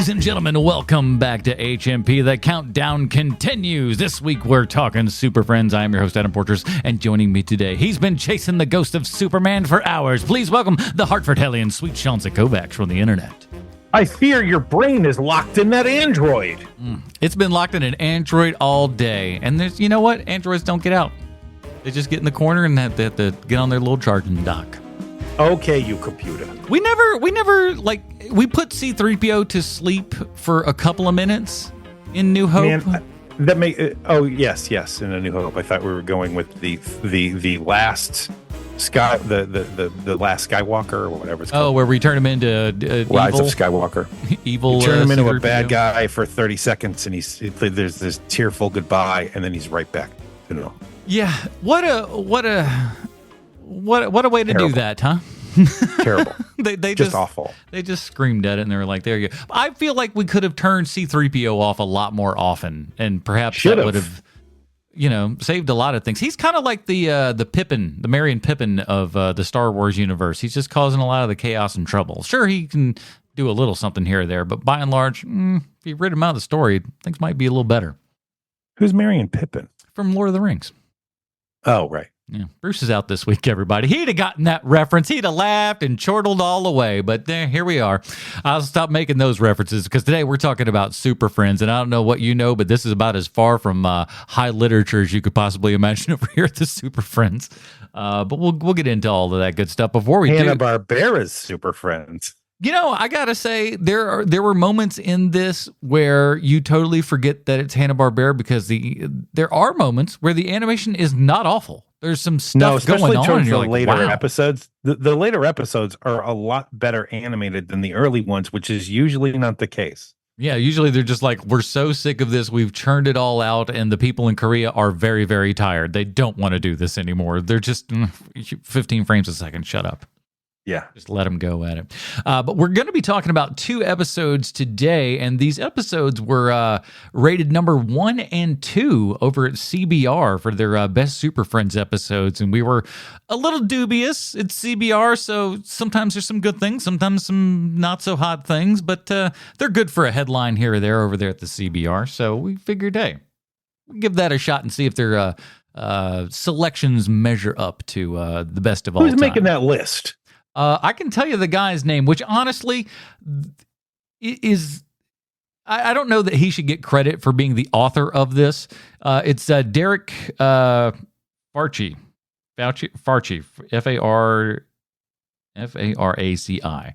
Ladies and gentlemen, welcome back to HMP. The countdown continues. This week we're talking Super Friends. I am your host, Adam Porters, and joining me today, he's been chasing the ghost of Superman for hours. Please welcome the Hartford Hellion, Sweet Chauncey Kovacs from the internet. I fear your brain is locked in that Android. It's been locked in an Android all day. And there's, you know what? Androids don't get out. They just get in the corner and they have to get on their little charging dock. Okay, you computer. We never we put C-3PO to sleep for a couple of minutes in New Hope. Man, yes, in A New Hope. I thought we were going with the last Sky, the last Skywalker or whatever it's called. Oh, where we turn him into Rise evil? of Skywalker. Evil. You turn him into C-3PO. a bad guy for 30 seconds, and there's this tearful goodbye, and then he's right back. You know. Yeah. What a way to do that, huh? Terrible. they just awful. They just screamed at it and they were like, there you go. I feel like we could have turned C-3PO off a lot more often, and perhaps that would have, saved a lot of things. He's kind of like the Pippin, the Merry and Pippin of the Star Wars universe. He's just causing a lot of the chaos and trouble. Sure, he can do a little something here or there, but by and large, if you read him out of the story, things might be a little better. Who's Merry and Pippin? From Lord of the Rings. Oh, right. Yeah, Bruce is out this week, everybody. He'd have gotten that reference. He'd have laughed and chortled all the way. But here we are. I'll stop making those references because today we're talking about Super Friends. And I don't know what you know, but this is about as far from high literature as you could possibly imagine over here at the Super Friends. But we'll get into all of that good stuff before we do. Hanna-Barbera's Super Friends. I gotta say there were moments in this where you totally forget that it's Hanna-Barbera because there are moments where the animation is not awful. There's some stuff going on. Towards the like, later wow. episodes. The later episodes are a lot better animated than the early ones, which is usually not the case. Yeah, usually they're just like, we're so sick of this, we've churned it all out, and the people in Korea are very, very tired. They don't want to do this anymore. They're just 15 frames a second. Shut up. Yeah. Just let them go at it. But we're going to be talking about 2 episodes today, and these episodes were rated number 1 and 2 over at CBR for their Best Super Friends episodes, and we were a little dubious. It's CBR, so sometimes there's some good things, sometimes some not so hot things, but they're good for a headline here or there over there at the CBR, so we figured, hey, we'll give that a shot and see if their selections measure up to the best of all time. Who's making that list? I can tell you the guy's name, which honestly is, I don't know that he should get credit for being the author of this. It's Derek Farci, F-A-R-A-C-I.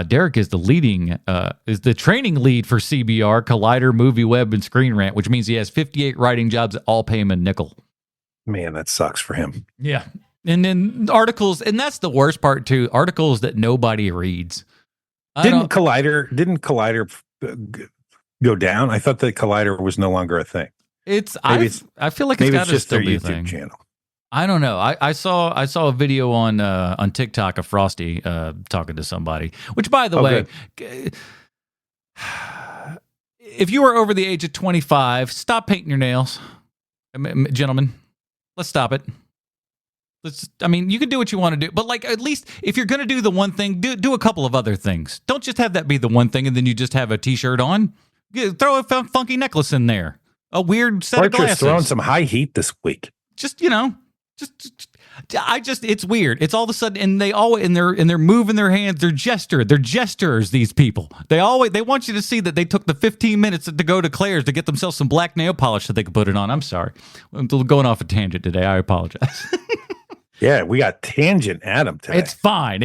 Derek is the training lead for CBR, Collider, Movie Web, and Screen Rant, which means he has 58 writing jobs that all pay him a nickel. Man, that sucks for him. Yeah. And then articles, and that's the worst part too, articles that nobody reads. Didn't Collider go down? I thought that Collider was no longer a thing. I feel like it's got to still be a thing. Channel. I don't know. I saw a video on TikTok of Frosty talking to somebody, which by the way, if you are over the age of 25, stop painting your nails. Gentlemen, let's stop it. You can do what you want to do, but at least if you're going to do the one thing, do a couple of other things. Don't just have that be the one thing and then you just have a t-shirt on. Throw a funky necklace in there. A weird set of glasses. Throwing some high heat this week. It's weird. It's all of a sudden, and they always, and they're moving their hands. They're gestures. These people. They want you to see that they took the 15 minutes to go to Claire's to get themselves some black nail polish so they could put it on. I'm sorry. I'm going off a tangent today. I apologize. Yeah, we got Tangent Adam today. It's fine.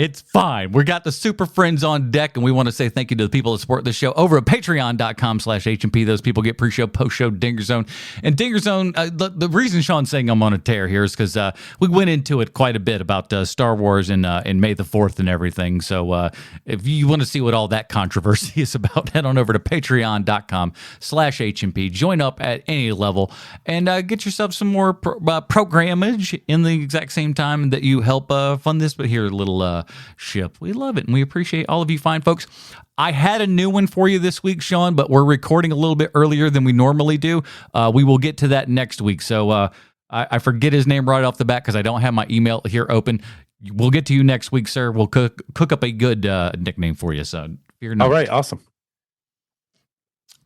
We got the Super Friends on deck, and we want to say thank you to the people that support the show over at patreon.com/HMP. Those people get pre-show, post-show, Dinger Zone. And Dinger Zone, the reason Sean's saying I'm on a tear here is because we went into it quite a bit about Star Wars and May the 4th and everything. So if you want to see what all that controversy is about, head on over to patreon.com/HMP. Join up at any level and get yourself some more programmage in the exact same time that you help fund this, but here a little ship. We love it, and we appreciate all of you fine folks. I had a new one for you this week, Sean, but we're recording a little bit earlier than we normally do. We will get to that next week. So I forget his name right off the bat because I don't have my email here open. We'll get to you next week, sir. We'll cook up a good nickname for you, son. All right, awesome.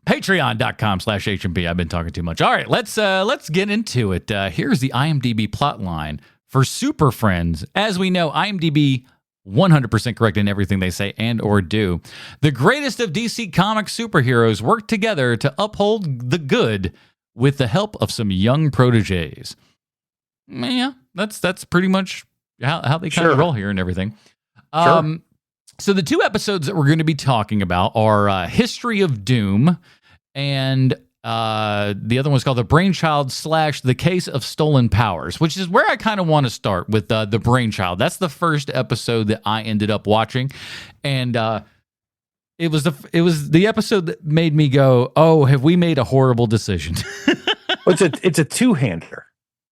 Patreon.com/HMP. I've been talking too much. All right, let's get into it. Here's the IMDb plotline for Super Friends. As we know, IMDb 100% correct in everything they say and or do. The greatest of DC Comics superheroes work together to uphold the good with the help of some young proteges. Yeah, that's pretty much how they kind of roll here and everything. So the two episodes that we're going to be talking about are History of Doom and the other one's called The Brainchild / The Case of Stolen Powers, which is where I kind of want to start with The Brainchild. That's the first episode that I ended up watching, and it was the episode that made me go, "Oh, have we made a horrible decision?" Well, it's a two-hander.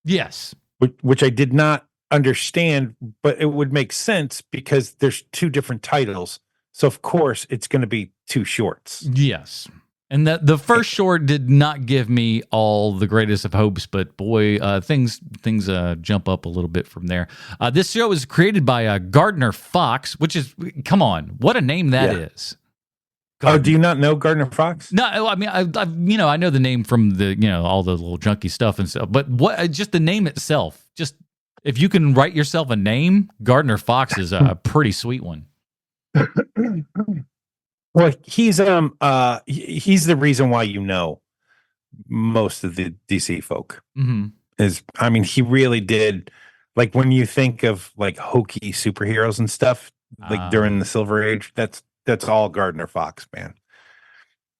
Yes, which I did not understand, but it would make sense because there's two different titles. So of course it's going to be two shorts. Yes. And the first short did not give me all the greatest of hopes, but boy, things jump up a little bit from there. This show is created by Gardner Fox, which is, come on, what a name that is. Oh, do you not know Gardner Fox? No, I mean, I know the name from the, all the little junky stuff and stuff, but what, just the name itself, just if you can write yourself a name, Gardner Fox is a pretty sweet one. Well, he's the reason why most of the DC folk. Mm-hmm. He really did, like, when you think of like hokey superheroes and stuff, like during the Silver Age, that's all Gardner Fox, man.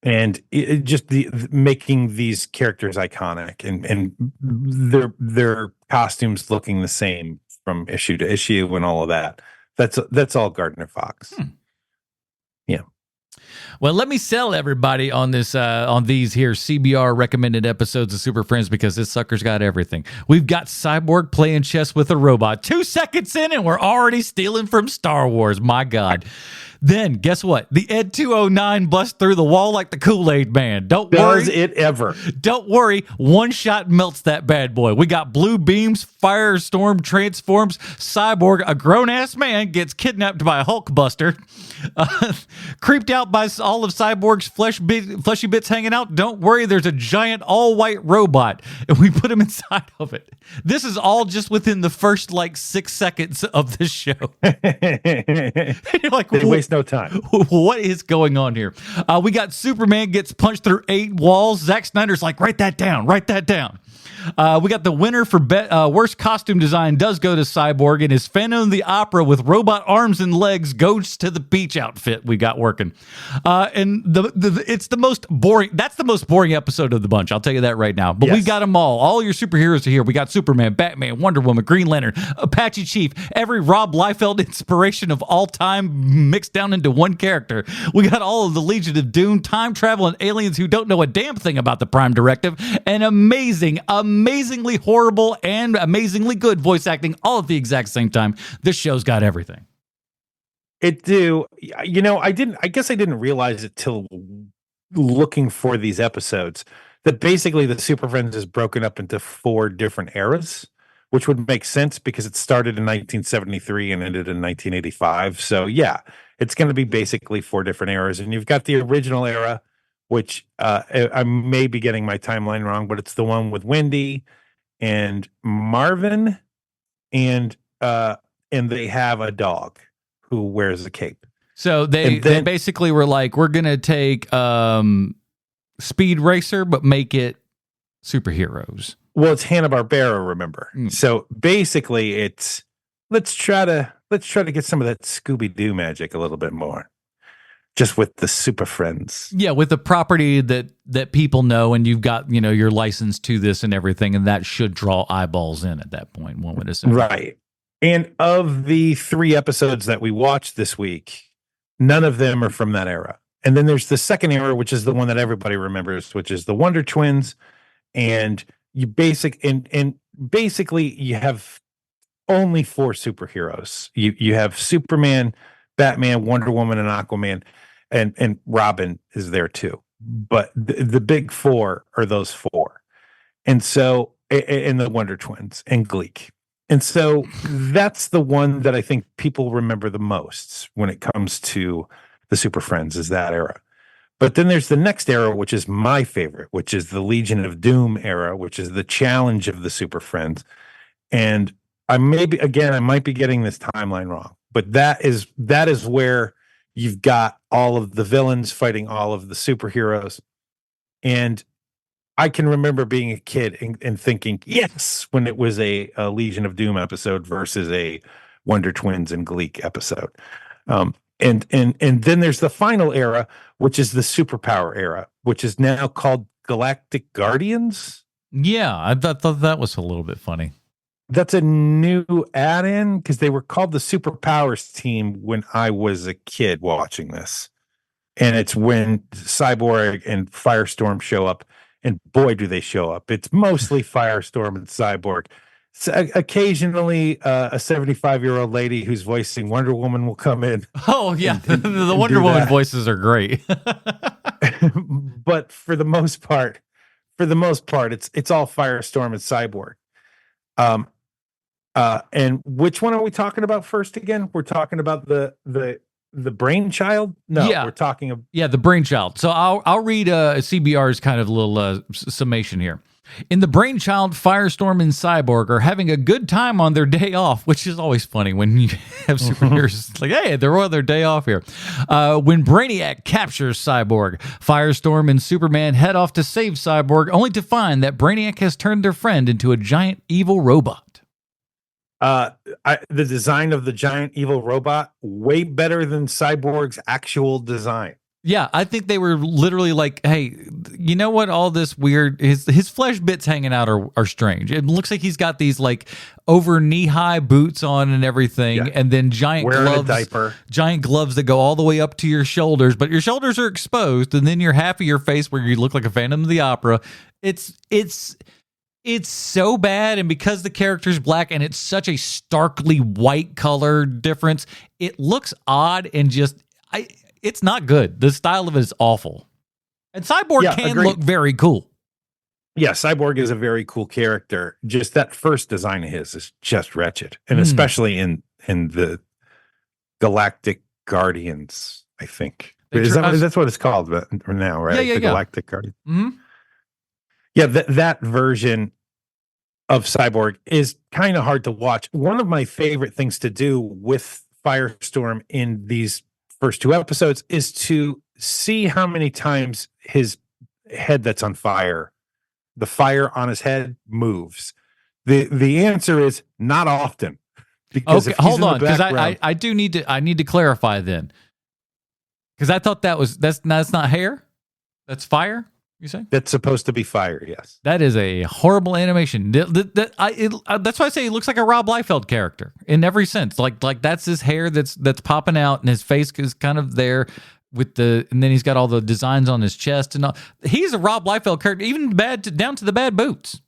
And it just making these characters iconic and their costumes looking the same from issue to issue and all of that. That's all Gardner Fox. Yeah. Well, let me sell everybody on this on these here CBR recommended episodes of Super Friends, because this sucker's got everything. We've got Cyborg playing chess with a robot. 2 seconds in and we're already stealing from Star Wars. My God. Then, guess what? The Ed 209 busts through the wall like the Kool-Aid Man. Don't worry. Does it ever? Don't worry. One shot melts that bad boy. We got blue beams, Firestorm transforms, Cyborg, a grown-ass man, gets kidnapped by a Hulkbuster. Creeped out by all of Cyborg's fleshy bits hanging out. Don't worry, there's a giant all-white robot, and we put him inside of it. This is all just within the first, 6 seconds of the show. You're like, they waste no time. What is going on here? We got Superman gets punched through 8 walls. Zack Snyder's like, write that down. We got the winner for worst costume design does go to Cyborg, and his Phantom of the Opera with robot arms and legs goes to the beach outfit we got working. And it's the most boring. That's the most boring episode of the bunch. I'll tell you that right now. But we got them all. All your superheroes are here. We got Superman, Batman, Wonder Woman, Green Lantern, Apache Chief, every Rob Liefeld inspiration of all time mixed down into one character. We got all of the Legion of Doom, time travel, and aliens who don't know a damn thing about the Prime Directive, and amazingly horrible and amazingly good voice acting all at the exact same time. This show's got everything. It do. I guess I didn't realize it till looking for these episodes that basically the Super Friends is broken up into 4 different eras, which would make sense because it started in 1973 and ended in 1985. So yeah, it's going to be basically 4 different eras. And you've got the original era, which I may be getting my timeline wrong, but it's the one with Wendy and Marvin, and they have a dog who wears a cape. So they basically were like, we're going to take Speed Racer, but make it superheroes. Well, it's Hanna-Barbera, remember? So basically it's let's try to get some of that Scooby-Doo magic a little bit more. Just with the Super Friends. Yeah, with the property that people know, and you've got, your license to this and everything, and that should draw eyeballs in at that point, one would assume. Right. And of the 3 episodes that we watched this week, none of them are from that era. And then there's the second era, which is the one that everybody remembers, which is the Wonder Twins. And basically you have only 4 superheroes. You have Superman, Batman, Wonder Woman, and Aquaman, and Robin is there too. But the big 4 are those 4. And so, and the Wonder Twins and Gleek. And so that's the one that I think people remember the most when it comes to the Super Friends, is that era. But then there's the next era, which is my favorite, which is the Legion of Doom era, which is the challenge of the Super Friends. And I might be getting this timeline wrong, but that is where you've got all of the villains fighting all of the superheroes. And I can remember being a kid and thinking, yes, when it was a Legion of Doom episode versus a Wonder Twins and Gleek episode. And then there's the final era, which is the superpower era, which is now called Galactic Guardians. Yeah, I thought that was a little bit funny. That's a new add-in because they were called the Superpowers team when I was a kid watching this. And it's when Cyborg and Firestorm show up, and boy, do they show up. It's mostly Firestorm and Cyborg. So, occasionally, a 75-year-old lady who's voicing Wonder Woman will come in. Oh, yeah. The Wonder Woman voices are great. But for the most part, it's all Firestorm and Cyborg. And which one are we talking about first again? We're talking about the Brainchild? No, yeah. We're talking about the Brainchild. So I'll read CBR's kind of little summation here. In the Brainchild, Firestorm and Cyborg are having a good time on their day off, which is always funny when you have superheroes. It's like, hey, they're on their day off here. When Brainiac captures Cyborg, Firestorm and Superman head off to save Cyborg, only to find that Brainiac has turned their friend into a giant evil robot. The design of the giant evil robot, way better than Cyborg's actual design. Yeah, I think they were literally like, hey, you know what? All this weird, his flesh bits hanging out are strange. It looks like he's got these like over knee-high boots on and everything, and then wearing a diaper. Giant gloves that go all the way up to your shoulders, but your shoulders are exposed, and then your half of your face where you look like a Phantom of the Opera. It's so bad, and because the character's black and it's such a starkly white color difference, it looks odd and it's not good. The style of it is awful. And Cyborg can look very cool. Yeah, Cyborg is a very cool character. Just that first design of his is just wretched. And especially in the Galactic Guardians, I think. That's what it's called now, right? Yeah, Galactic Guardians. Mm-hmm. Yeah, that version of Cyborg is kind of hard to watch. One of my favorite things to do with Firestorm in these first two episodes is to see how many times his head that's on fire, the fire on his head moves. The answer is not often. Because hold on, because I need to clarify then. Because I thought that's not hair, that's fire. You say that's supposed to be fire? Yes, that is a horrible animation. That's why I say he looks like a Rob Liefeld character in every sense. Like that's his hair that's popping out, and his face is kind of there and then he's got all the designs on his chest and all. He's a Rob Liefeld character, even down to the bad boots.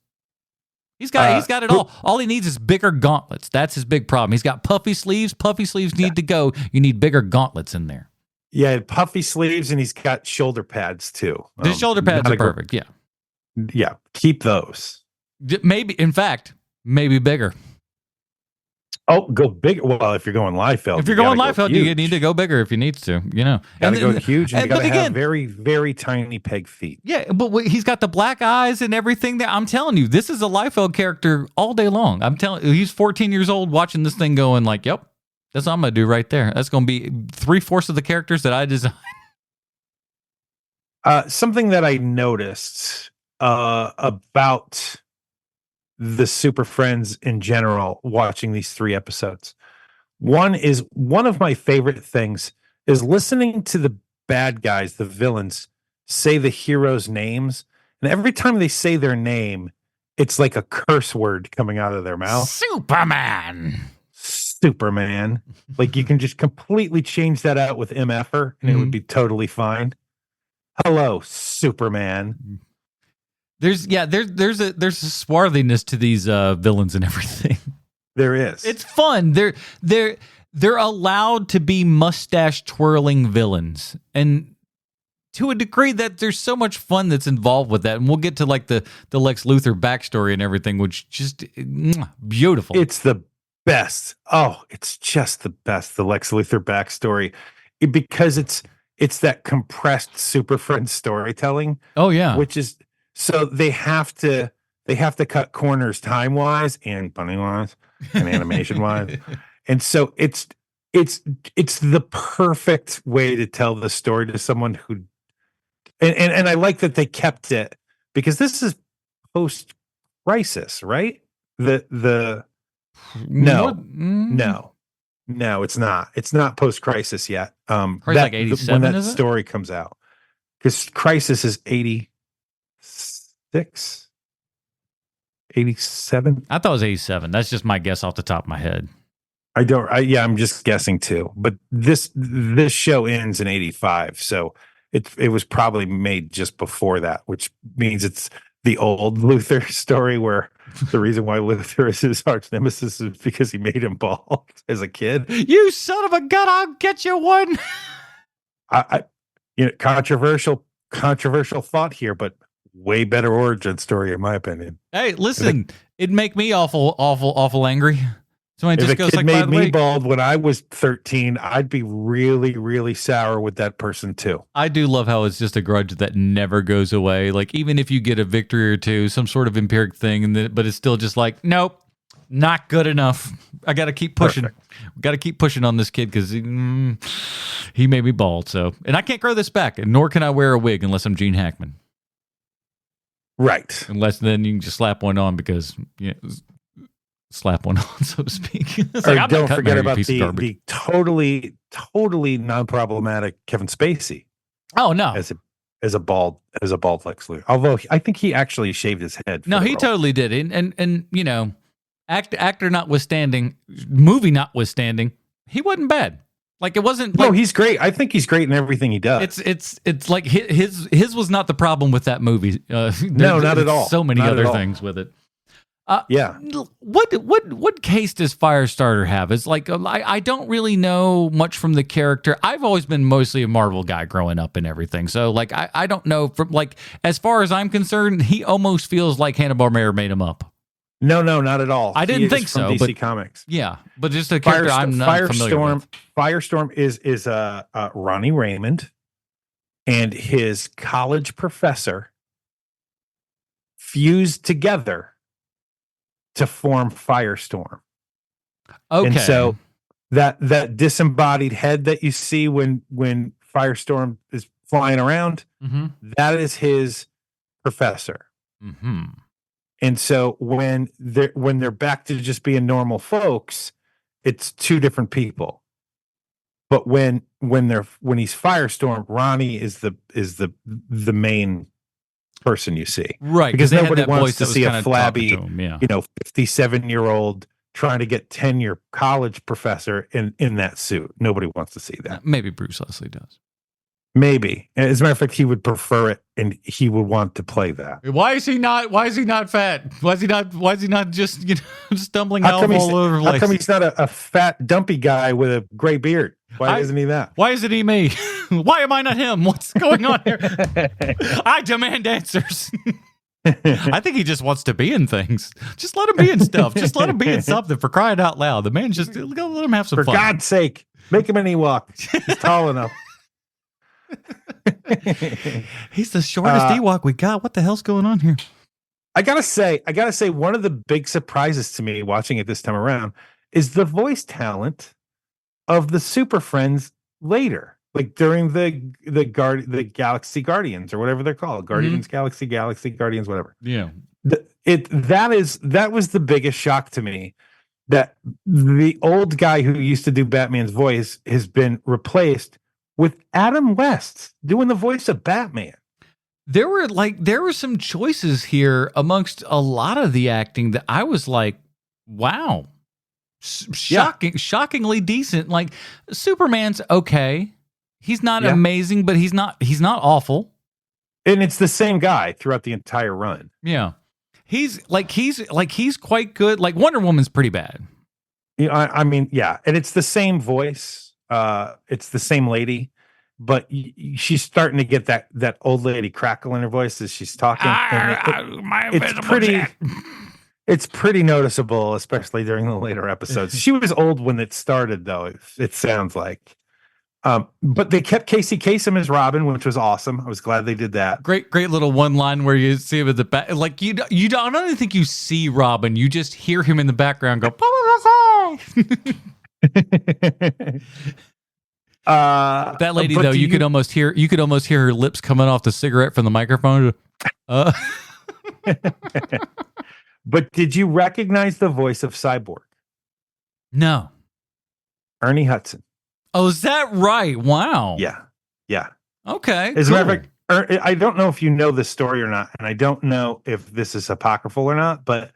He's got it all. All he needs is bigger gauntlets. That's his big problem. He's got puffy sleeves. Puffy sleeves need to go. You need bigger gauntlets in there. Yeah, puffy sleeves, and he's got shoulder pads too. The shoulder pads are perfect. Yeah, keep those. Maybe, in fact, maybe bigger. Oh, go bigger. Well, if you're going Liefeld, you need to go bigger if you need to. You know, gotta go huge, and you gotta have very, very tiny peg feet. Yeah, but he's got the black eyes and everything. There, I'm telling you, this is a Liefeld character all day long. I'm telling you, he's 14 years old watching this thing, going like, "Yep." That's what I'm going to do right there. That's going to be 3/4 of the characters that I designed. Something that I noticed about the Super Friends in general, watching these 3 episodes. One of my favorite things is listening to the bad guys, the villains, say the heroes' names. And every time they say their name, it's like a curse word coming out of their mouth. Superman. Like you can just completely change that out with MFer and it would be totally fine. Hello, Superman. There's a swarthiness to these villains and everything. There is. It's fun. They're allowed to be mustache twirling villains, and to a degree that there's so much fun that's involved with that. And we'll get to like the Lex Luthor backstory and everything, which just beautiful. It's the best. Oh, it's just the best. The Lex Luthor backstory, because it's that compressed Super Friends storytelling, Oh yeah. which is so they have to cut corners time wise and funny wise and animation wise, and so it's it's the perfect way to tell the story to someone who and I like that they kept it because this is post crisis, right? The More, no, no, it's not. It's not post crisis yet. probably like 87, when that is it? story comes out, because crisis is 86, 87. I thought it was 87. That's just my guess off the top of my head. Yeah, I'm just guessing too. But this show ends in 85, so it was probably made just before that, which means it's the old Luther story where the reason why Luther is his arch nemesis is because he made him bald as a kid. You son of a gun! I'll get you one. I controversial thought here, but way better origin story in my opinion. Hey, listen, it'd make me awful angry. So it If just a goes kid like, by made the me way, bald when I was 13, I'd be really, really sour with that person too. I do love how it's just a grudge that never goes away. Like even if you get a victory or two, some sort of empiric thing, but it's still just like, nope, not good enough. I got to keep pushing. Got to keep pushing on this kid because he made me bald. So, and I can't grow this back, and nor can I wear a wig unless I'm Gene Hackman. Right. Unless then you can just slap one on because slap one on, so to speak. It's Or like, I'm don't not cutting forget my about piece of the garbage. totally non-problematic Kevin Spacey Oh no, as a bald Lex Luthor. Although I think he actually shaved his head. For no, the he role. totally did. And you know, actor notwithstanding, movie notwithstanding, he wasn't bad. Like it wasn't. No, Like, he's great. I think he's great in everything he does. it's like his was not the problem with that movie. No, not at all. So many Not at other all. things with it. Yeah. What case does Firestarter have? It's like I don't really know much from the character. I've always been mostly a Marvel guy growing up and everything. So like I don't know from like as far as I'm concerned, he almost feels like Hanna-Barbera made him up. No, not at all. I didn't He is think from so, DC but Comics. yeah, but just a character I'm not familiar with. Firestorm is Ronnie Raymond and his college professor fused together to form Firestorm. Okay, And so that disembodied head that you see when Firestorm is flying around, that is his professor. Mm-hmm. And so when they're back to just being normal folks, it's two different people. But when he's Firestorm, Ronnie is the main person you see. Right, Because they had nobody that wants voice to that was see kinda a flabby, talking to him, yeah. 57-year-old trying to get tenure college professor in that suit. Nobody wants to see that. Maybe Bruce Leslie does. Maybe. As a matter of fact, he would prefer it and he would want to play that. Why is he not fat? Why is he not just stumbling all over the How place? come he's not a fat, dumpy guy with a gray beard? Why isn't he that? Why isn't he me? Why am I not him? What's going on here? I demand answers. I think he just wants to be in things. Just let him be in stuff. Just let him be in something, for crying out loud. The man just let him have some For fun. God's sake, make him an Ewok. He's tall enough. He's the shortest Ewok we got. What the hell's going on here? I gotta say, one of the big surprises to me watching it this time around is the voice talent of the Super Friends later, like during the Galaxy Guardians or whatever they're called, Guardians, Galaxy Guardians, whatever. Yeah, that was the biggest shock to me, that the old guy who used to do Batman's voice has been replaced with Adam West doing the voice of Batman. there were some choices here amongst a lot of the acting that I was like, wow, shockingly decent. Like Superman's okay. He's not amazing, but he's not awful. And it's the same guy throughout the entire run. Yeah. He's quite good. Like Wonder Woman's pretty bad. Yeah, I mean, yeah, and it's the same voice. It's the same lady, but she's starting to get that old lady crackle in her voice as she's talking. It's pretty noticeable, especially during the later episodes. She was old when it started, though. It sounds like, But they kept Casey Kasem as Robin, which was awesome. I was glad they did that. Great little one line where you see him at the back. Like I don't even think you see Robin. You just hear him in the background go. That lady though, you could almost hear her lips coming off the cigarette from the microphone. But did you recognize the voice of Cyborg? No. Ernie Hudson. Oh, is that right? Wow. Yeah. Okay. As a matter of fact, I don't know if you know this story or not, and I don't know if this is apocryphal or not, but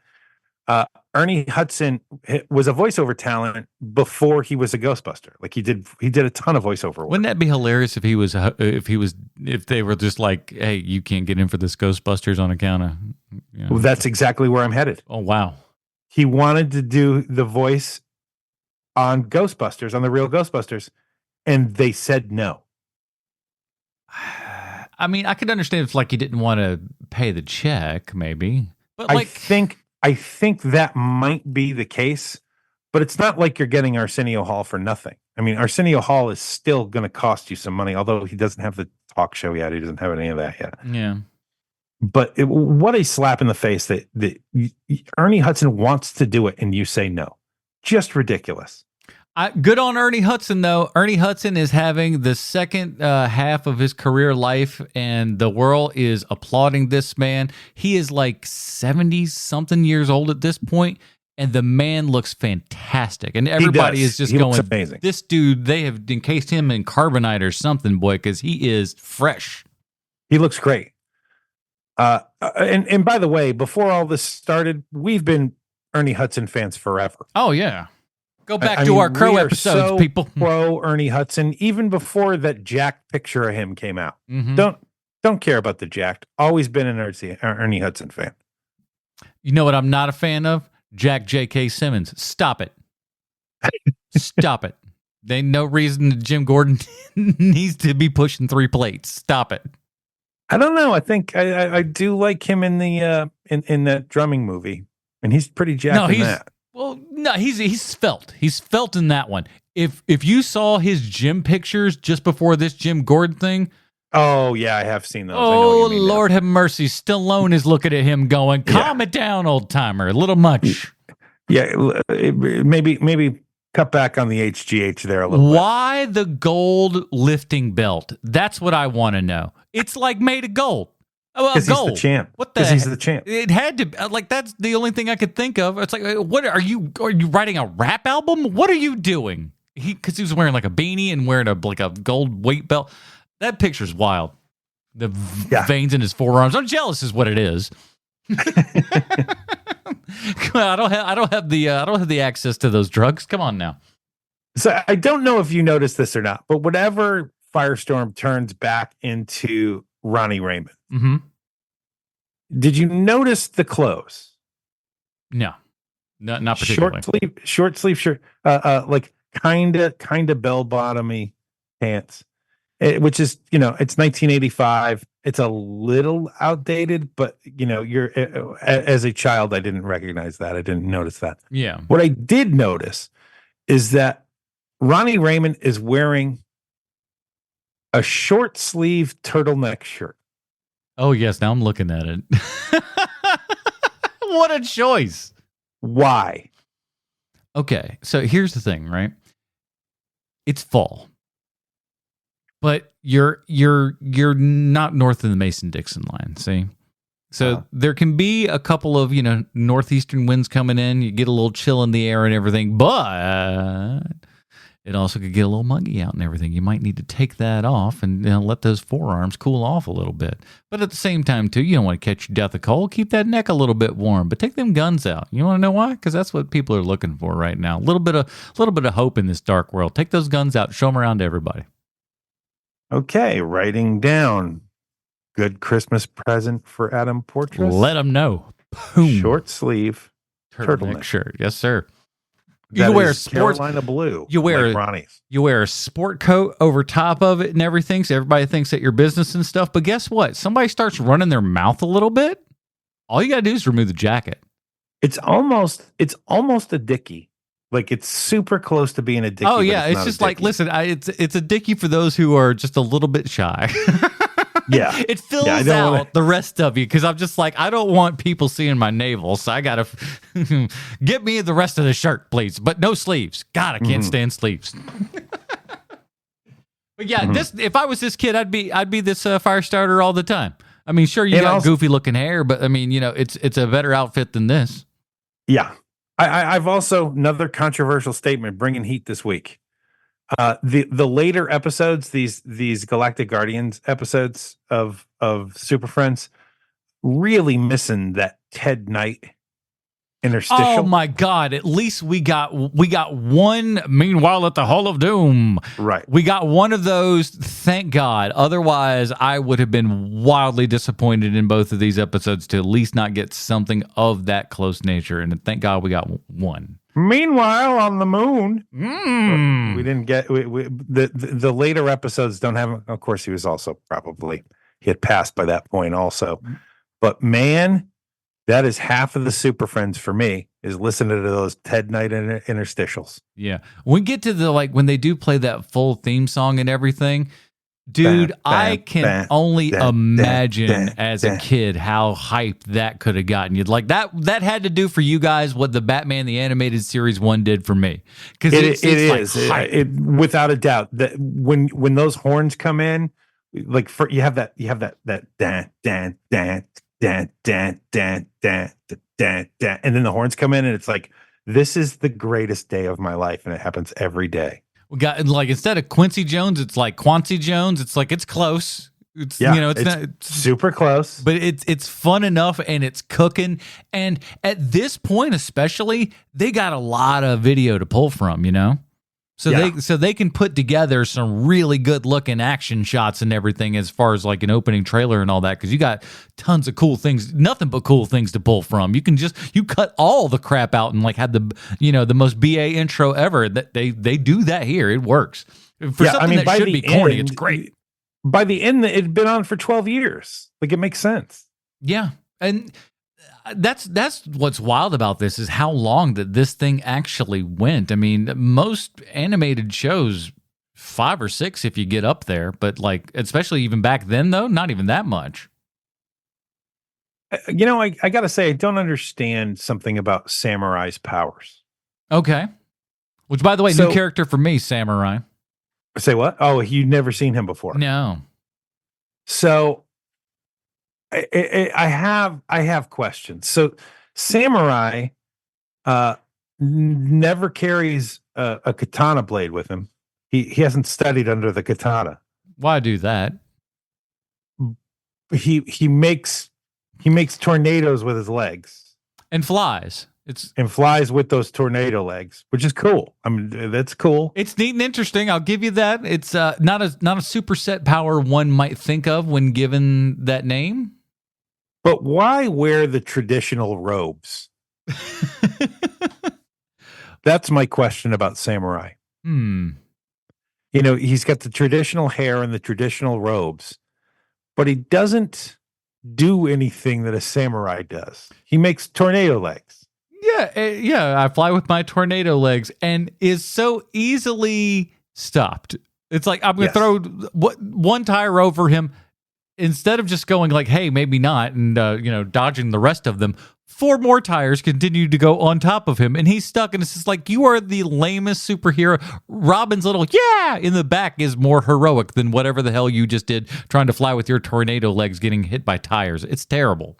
Ernie Hudson was a voiceover talent before he was a Ghostbuster. Like he did a ton of voiceover work. Wouldn't that be hilarious if they were just like, hey, you can't get in for this Ghostbusters on account of. Well, that's exactly where I'm headed. Oh wow. He wanted to do the voice on Ghostbusters, on the real Ghostbusters, and they said no. I mean, I could understand if like you didn't want to pay the check, maybe. But like, I think that might be the case, but it's not like you're getting Arsenio Hall for nothing. I mean, Arsenio Hall is still going to cost you some money, although he doesn't have the talk show yet. He doesn't have any of that yet. Yeah. But what a slap in the face that Ernie Hudson wants to do it and you say no. Just ridiculous. Good on Ernie Hudson, though. Ernie Hudson is having the second half of his career life, and the world is applauding this man. He is like 70-something years old at this point, and the man looks fantastic. And everybody is just going, amazing. This dude, they have encased him in carbonite or something, boy, because he is fresh. He looks great. And by the way, before all this started, we've been Ernie Hudson fans forever. Oh, yeah. Go back to our Crow episodes, people. Pro Ernie Hudson, even before that jacked picture of him came out. Mm-hmm. Don't care about the jacked. Always been an Ernie Hudson fan. You know what I'm not a fan of? Jack J.K. Simmons. Stop it. Stop it. There ain't no reason that Jim Gordon needs to be pushing 3 plates. Stop it. I don't know. I think I do like him in the in that drumming movie, and he's pretty jacked in that. Well, no, he's svelte. He's svelte in that one. If you saw his gym pictures just before this Jim Gordon thing. Oh, yeah, I have seen those. Oh, Lord have mercy. Stallone is looking at him going, calm it down, old timer. A little much. Yeah, maybe cut back on the HGH there a little bit. Why the gold lifting belt? That's what I want to know. It's like made of gold. Because he's the champ. What the? He's the champ. It had to like that's the only thing I could think of. It's like, what are you writing a rap album? What are you doing? Because he was wearing like a beanie and wearing a gold weight belt. That picture's wild. The veins in his forearms. I'm jealous, is what it is. I don't have the access to those drugs. Come on now. So I don't know if you noticed this or not, but whenever Firestorm turns back into Ronnie Raymond. Mm-hmm. Did you notice the clothes? No, not particularly. Short sleeve shirt, like kind of bell bottomy pants, which is it's 1985. It's a little outdated, but you're as a child, I didn't recognize that. I didn't notice that. Yeah. What I did notice is that Ronnie Raymond is wearing a short sleeve turtleneck shirt. Oh, yes. Now I'm looking at it. What a choice. Why? Okay. So here's the thing, right? It's fall. But you're not north of the Mason-Dixon line, see? So there can be a couple of, northeastern winds coming in. You get a little chill in the air and everything, but it also could get a little muggy out and everything. You might need to take that off and let those forearms cool off a little bit. But at the same time, too, you don't want to catch your death of cold. Keep that neck a little bit warm, but take them guns out. You want to know why? Because that's what people are looking for right now. A little bit of hope in this dark world. Take those guns out. Show them around to everybody. Okay, writing down. Good Christmas present for Adam Portress. Let them know. Boom. Short sleeve turtleneck shirt. Yes, sir. You wear Carolina blue. You wear like Ronnie's. You wear a sport coat over top of it and everything, so everybody thinks that you're business and stuff. But guess what? Somebody starts running their mouth a little bit. All you got to do is remove the jacket. It's almost a Dickie. Like it's super close to being a Oh dickie, but yeah, it's it's not a just like, dickie. listen, it's a dickie for those who are just a little bit shy. Yeah. It Yeah. I fills don't want out the rest of you because I'm just like, I don't want people seeing my navel, so I gotta get me the rest of the shirt, please, but no sleeves. God, I can't to. stand sleeves. But yeah, Hmm. this if I was this kid, I'd be this fire starter all the time. I mean, sure, you And got also, goofy looking hair, but I mean, it's a better outfit than this. yeah. I've also another controversial statement bringing heat this week. The later episodes, these Galactic Guardians episodes of Super Friends, really missing that Ted Knight Oh interstitial. my God! At least we got one. Meanwhile, at the Hall of Doom, Right. we got one of those. Thank God. Otherwise, I would have been wildly disappointed in both of these episodes to at least not get something of that close nature. And thank God we got one. Meanwhile, on the moon, we Mm. didn't get the later episodes don't have. Of course, he was also probably he had passed by that point also. But man, that is half of the Super Friends for me is listening to those Ted Knight interstitials. Yeah. When we get to the when they do play that full theme song and everything, Bam, dude, I bam, can bam, only dan, dan, imagine dan, as a dan. kid how hyped that could have gotten you. Like that had to do for you guys what the Batman the Animated Series 1 did for me. Because It it's like is hype. without a doubt that when those horns come in, like for you have that dan dan dan dan dan dan dan dan dan, and then the horns come in, and it's like this is the greatest day of my life, and it happens every day. We got like instead of Quincy Jones, it's like Quancy Jones. It's like it's close. It's Yeah, it's it's not super close. but it's fun enough and it's cooking. And at this point, especially, they got a lot of video to pull from. So Yeah. they can put together some really good looking action shots and everything as far as like an opening trailer and all that because you got tons of cool things, nothing but cool things to pull from. You cut all the crap out and like had the most BA intro ever. That they do that here. It works. For Yeah, I something mean, that by should the be corny, it's end, great. by the end, it had been on for 12 years. Like it makes sense. Yeah. And that's what's wild about this is how long that this thing actually went. I mean, most animated shows 5 or 6 if you get up there, but like especially even back then though, not even that much. I gotta say, I don't understand something about Samurai's powers. Okay. Which by the way, new So character for me, Samurai. say what? Oh, you've never seen him before. No. So I have questions. So Samurai never carries a katana blade with him. He hasn't studied under the katana. Why do that? He makes tornadoes with his legs And flies. It's and flies with those tornado legs, which is cool. I mean, that's cool. it's neat and interesting. I'll give you that. It's not a superset power one might think of when given that name. But why wear the traditional robes? That's my question about Samurai. Hmm. He's got the traditional hair and the traditional robes, but he doesn't do anything that a samurai does. He makes tornado legs. Yeah, yeah. I fly with my tornado legs, and is so easily stopped. It's like I'm going to Yes. throw one tire over him instead of just going like, "Hey, maybe not," and dodging the rest of them. 4 more tires continue to go on top of him, and he's stuck. And it's just like you are the lamest superhero. Robin's little "yeah" in the back is more heroic than whatever the hell you just did trying to fly with your tornado legs, getting hit by tires. It's terrible.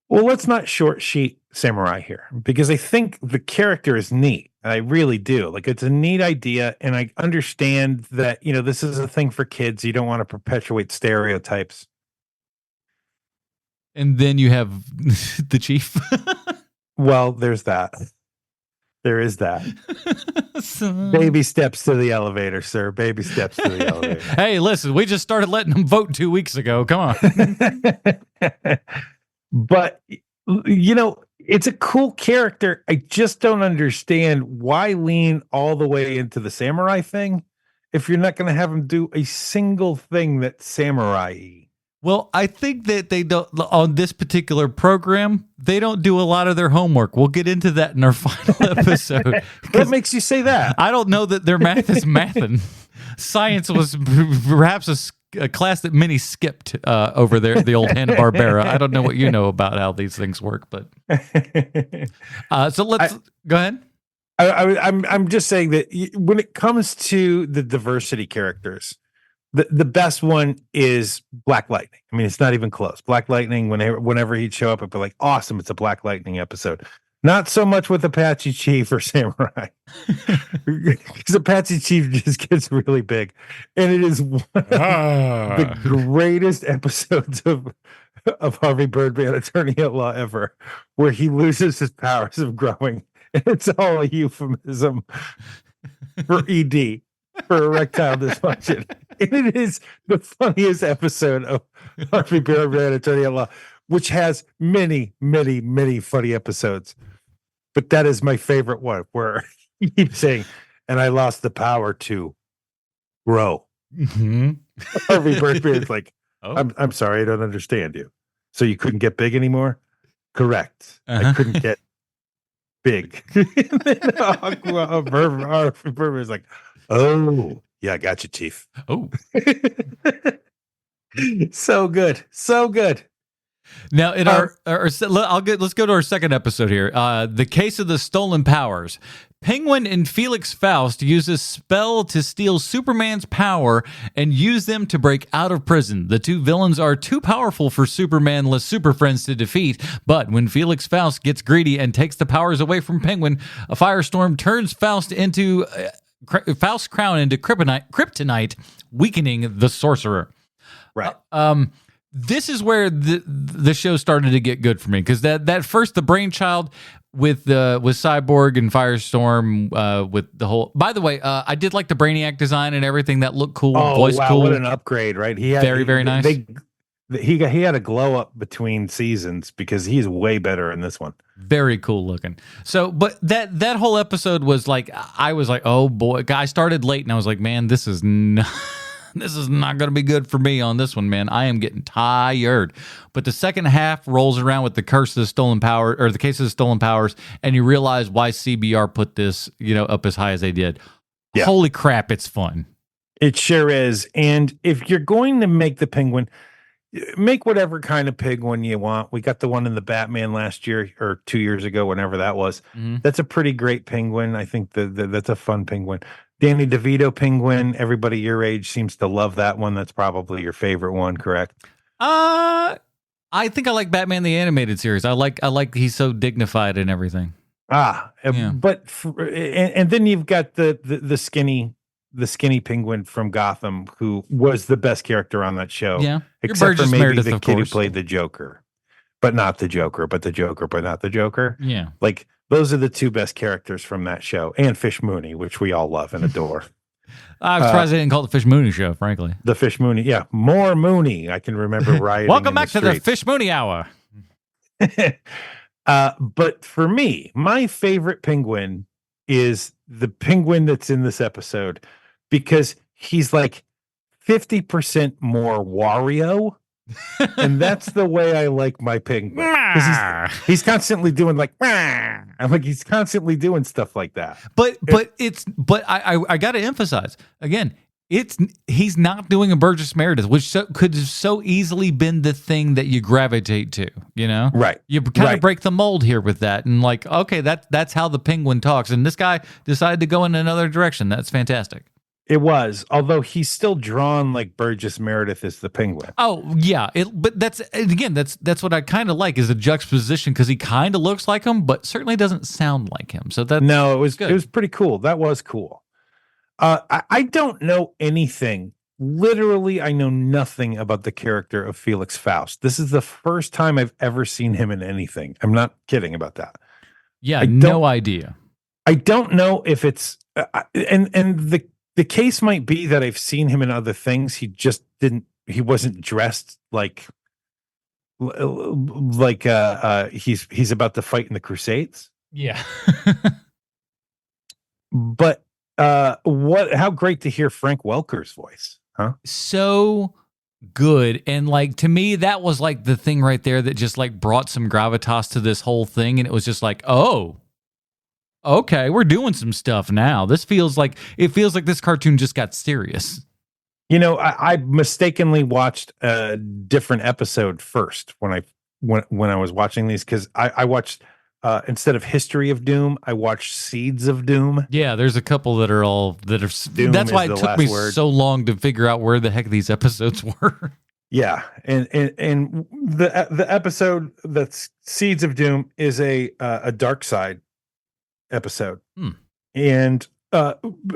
Well, let's not short sheet Samurai here because I think the character is neat. I really do. Like it's a neat idea, and I understand that this is a thing for kids. You don't want to perpetuate stereotypes. And then you have the chief. Well, there's that. There is that. So- Baby steps to the elevator, sir. Baby steps to the elevator. Hey, listen, we just started letting them vote 2 weeks ago. Come on. But it's a cool character. I just don't understand why lean all the way into the samurai thing if you're not going to have him do a single thing that's samurai. Well, I think that they don't, on this particular program, they don't do a lot of their homework. We'll get into that in our final episode. What makes you say that? I don't know that their math is mathing. Science was perhaps a class that many skipped over there, the old Hanna-Barbera. I don't know what you know about how these things work, but so let's go ahead. I'm just saying that when it comes to the diversity characters, the best one is Black Lightning. I mean, it's not even close. Black Lightning, whenever he'd show up, I'd be like, awesome, it's a Black Lightning episode. Not so much with Apache Chief or Samurai, because Apache Chief just gets really big, and it is one of the greatest episodes of Harvey Birdman, Attorney at Law ever, where he loses his powers of growing, and it's all a euphemism for ED, for erectile dysfunction. And it is the funniest episode of Harvey Birdman, Attorney at Law, which has many, many, many funny episodes. But that is my favorite one, where he keeps saying, and I lost the power to grow. Mm-hmm. Harvey Birdman is like, Oh. I'm sorry, I don't understand you. So you couldn't get big anymore? Correct. I couldn't get big. And then Harvey Birdman is like, oh, yeah, I got you, Chief. Oh. So good. So good. Now, in let's go to our second episode here. The Case of the Stolen Powers. Penguin and Felix Faust use a spell to steal Superman's power and use them to break out of prison. The two villains are too powerful for Superman-less Super Friends to defeat, but when Felix Faust gets greedy and takes the powers away from Penguin, a firestorm turns Faust's crown into kryptonite, weakening the sorcerer. Right. This is where the show started to get good for me, because that first, the Brainchild with Cyborg and Firestorm, with the whole. By the way, I did like the Brainiac design and everything. That looked cool. Oh, voice wow, cool. what an upgrade! Right, very nice. He had a glow up between seasons, because he's way better in this one. Very cool looking. So, but that whole episode was like, I was like, oh boy. I started late and I was like, man, this is not. This is not going to be good for me on this one, man. I am getting tired. But the second half rolls around with the Curse of the Stolen Power, or the Case of the Stolen Powers, and you realize why CBR put this, up as high as they did. Yeah. Holy crap, it's fun. It sure is. And if you're going to make the Penguin, make whatever kind of Penguin you want. We got the one in the Batman last year or 2 years ago, whenever that was. Mm-hmm. That's a pretty great Penguin. I think that's a fun Penguin. Danny DeVito Penguin, everybody your age seems to love that one. That's probably your favorite one, correct? I think I like Batman the Animated Series. I like he's so dignified and everything. Yeah. But and then you've got the skinny Penguin from Gotham, who was the best character on that show. Yeah, except for maybe Meredith, the kid who played the Joker, but not the Joker, but the Joker, but not the Joker. Yeah, like. Those are the two best characters from that show, and Fish Mooney, which we all love and adore. I'm surprised they didn't call it the Fish Mooney Show, frankly. The Fish Mooney, yeah. More Mooney. I can remember rioting. Welcome back to the Fish Mooney Hour. But for me, my favorite Penguin is the Penguin that's in this episode, because he's like 50% more Wario. And that's the way I like my Penguin, because he's constantly doing like, I'm like, he's constantly doing stuff like that. But I got to emphasize again, he's not doing a Burgess Meredith, which could have so easily been the thing that you gravitate to, Right? You kind of break the mold here with that, and like, okay, that's how the Penguin talks, and this guy decided to go in another direction. That's fantastic. It was, although he's still drawn like Burgess Meredith as the Penguin. Oh yeah, but that's what I kind of like, is a juxtaposition, because he kind of looks like him, but certainly doesn't sound like him. So it was pretty cool. That was cool. I don't know anything. Literally, I know nothing about the character of Felix Faust. This is the first time I've ever seen him in anything. I'm not kidding about that. Yeah, no idea. I don't know if it's and the case might be that I've seen him in other things. He wasn't dressed like he's about to fight in the Crusades. Yeah. But how great to hear Frank Welker's voice, huh? So good. And like to me, that was like the thing right there that just like brought some gravitas to this whole thing. And it was just like, oh, okay, we're doing some stuff now. It feels like this cartoon just got serious. I mistakenly watched a different episode first when I was watching these, because I watched instead of History of Doom, I watched Seeds of Doom. Yeah, there's a couple that are. Doom That's why is it the took last me word. so long to figure out where the heck these episodes were. Yeah, and the episode that's Seeds of Doom is a dark side episode. And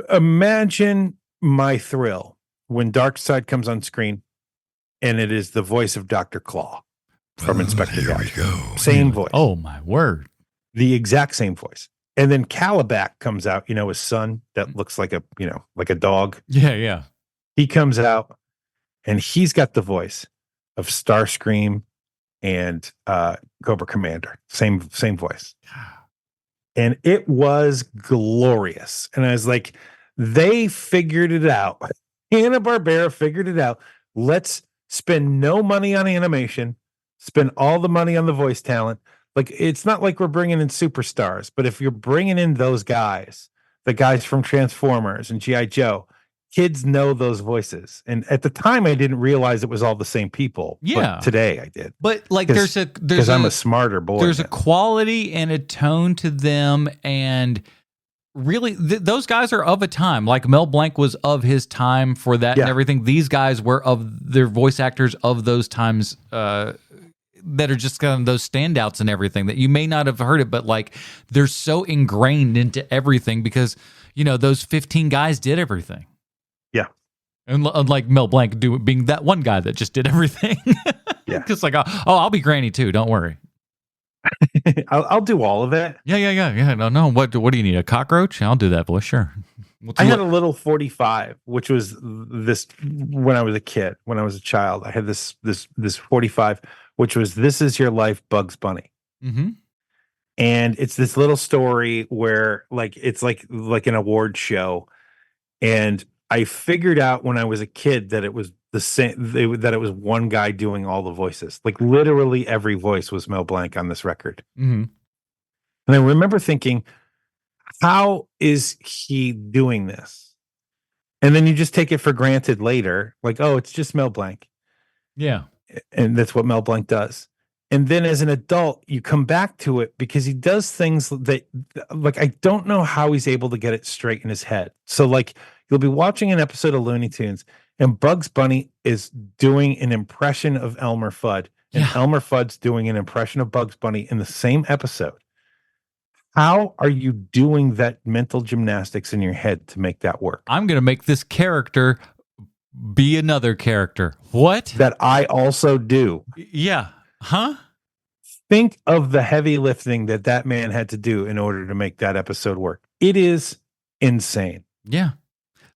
imagine my thrill when Dark Side comes on screen and it is the voice of Dr. Claw from Inspector Gadget. Same voice. Oh my word. The exact same voice. And then Calabac comes out, his son that looks like a dog. Yeah. He comes out and he's got the voice of Starscream and Cobra Commander. Same voice. And it was glorious. And I was like, they figured it out. Hanna-Barbera figured it out. Let's spend no money on animation, spend all the money on the voice talent. Like, it's not like we're bringing in superstars, but if you're bringing in those guys, the guys from Transformers and G.I. Joe, kids know those voices. And at the time, I didn't realize it was all the same people. Yeah. But today I did. But like, because I'm a smarter boy. There's a quality and a tone to them, and really, those guys are of a time. Like Mel Blanc was of his time for that and everything. These guys were of their voice actors of those times. That are just kind of those standouts and everything that you may not have heard it, but like they're so ingrained into everything because those 15 guys did everything. Yeah. And unlike Mel Blanc being that one guy that just did everything. Yeah. Because like, I'll be Granny too. Don't worry. I'll do all of it. Yeah. No. What do you need? A cockroach? I'll do that voice. Sure. I had a little 45, which was this when I was a kid, when I was a child. I had this 45, which was This Is Your Life, Bugs Bunny. Mm-hmm. And it's this little story where it's like an award show. And I figured out when I was a kid that it was the same, that it was one guy doing all the voices. Like literally every voice was Mel Blanc on this record. Mm-hmm. And I remember thinking, how is he doing this? And then you just take it for granted later, like, oh, it's just Mel Blanc. Yeah. And that's what Mel Blanc does. And then as an adult, you come back to it because he does things that, like, I don't know how he's able to get it straight in his head. So, like, you'll be watching an episode of Looney Tunes, and Bugs Bunny is doing an impression of Elmer Fudd, and Elmer Fudd's doing an impression of Bugs Bunny in the same episode. How are you doing that mental gymnastics in your head to make that work? I'm going to make this character be another character. What? That I also do. Yeah. Huh? Think of the heavy lifting that man had to do in order to make that episode work. It is insane. Yeah.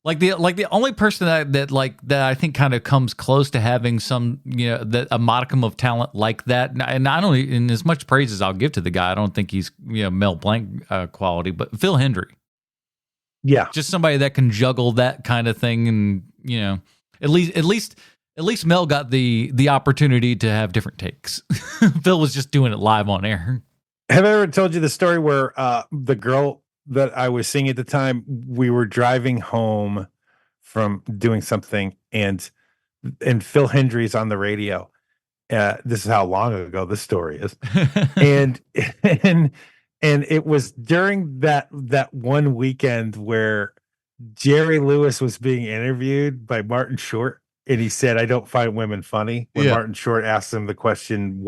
Like the only person that I think kind of comes close to having some, a modicum of talent like that. And I don't, in as much praise as I'll give to the guy, I don't think he's, Mel Blanc quality, but Phil Hendry. Yeah. Just somebody that can juggle that kind of thing. And, at least Mel got the opportunity to have different takes. Phil was just doing it live on air. Have I ever told you the story where the girl that I was seeing at the time, we were driving home from doing something, and Phil Hendry's on the radio. This is how long ago this story is. and it was during that one weekend where Jerry Lewis was being interviewed by Martin Short, and he said, "I don't find women funny." When Martin Short asked him the question,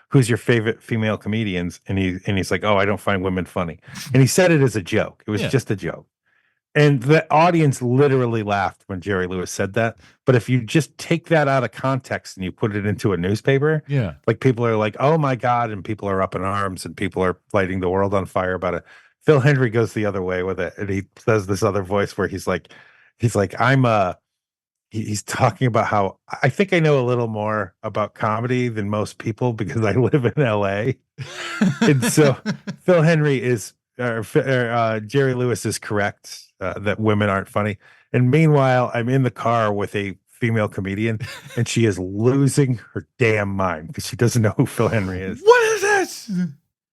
who's your favorite female comedians? And he's like, "Oh, I don't find women funny." And he said it as a joke. It was just a joke. And the audience literally laughed when Jerry Lewis said that. But if you just take that out of context and you put it into a newspaper, like people are like, "Oh my God," and people are up in arms and people are lighting the world on fire about it. Phil Hendry goes the other way with it. And he says this other voice where he's like, he's talking about how I think I know a little more about comedy than most people because I live in LA. And so Phil Hendry Jerry Lewis is correct that women aren't funny. And meanwhile, I'm in the car with a female comedian, and she is losing her damn mind because she doesn't know who Phil Henry is. What is this?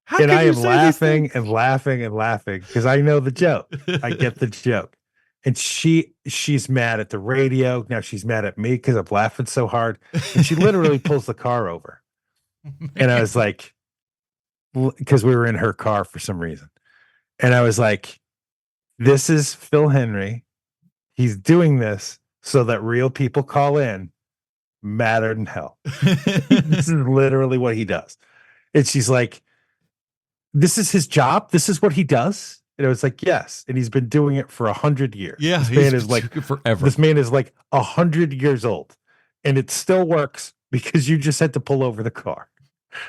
How And can I you am say laughing and laughing and laughing because I know the joke. I get the joke. And she's mad at the radio. Now she's mad at me because I'm laughing so hard. And she literally pulls the car over. And I was like, because we were in her car for some reason. And I was like, this is Phil Henry. He's doing this so that real people call in madder than hell. This is literally what he does. And she's like, this is his job. This is what he does. And I was like, yes. And he's been doing it for 100 years. Yeah, this man is like forever. This man is like 100 years old, and it still works because you just had to pull over the car.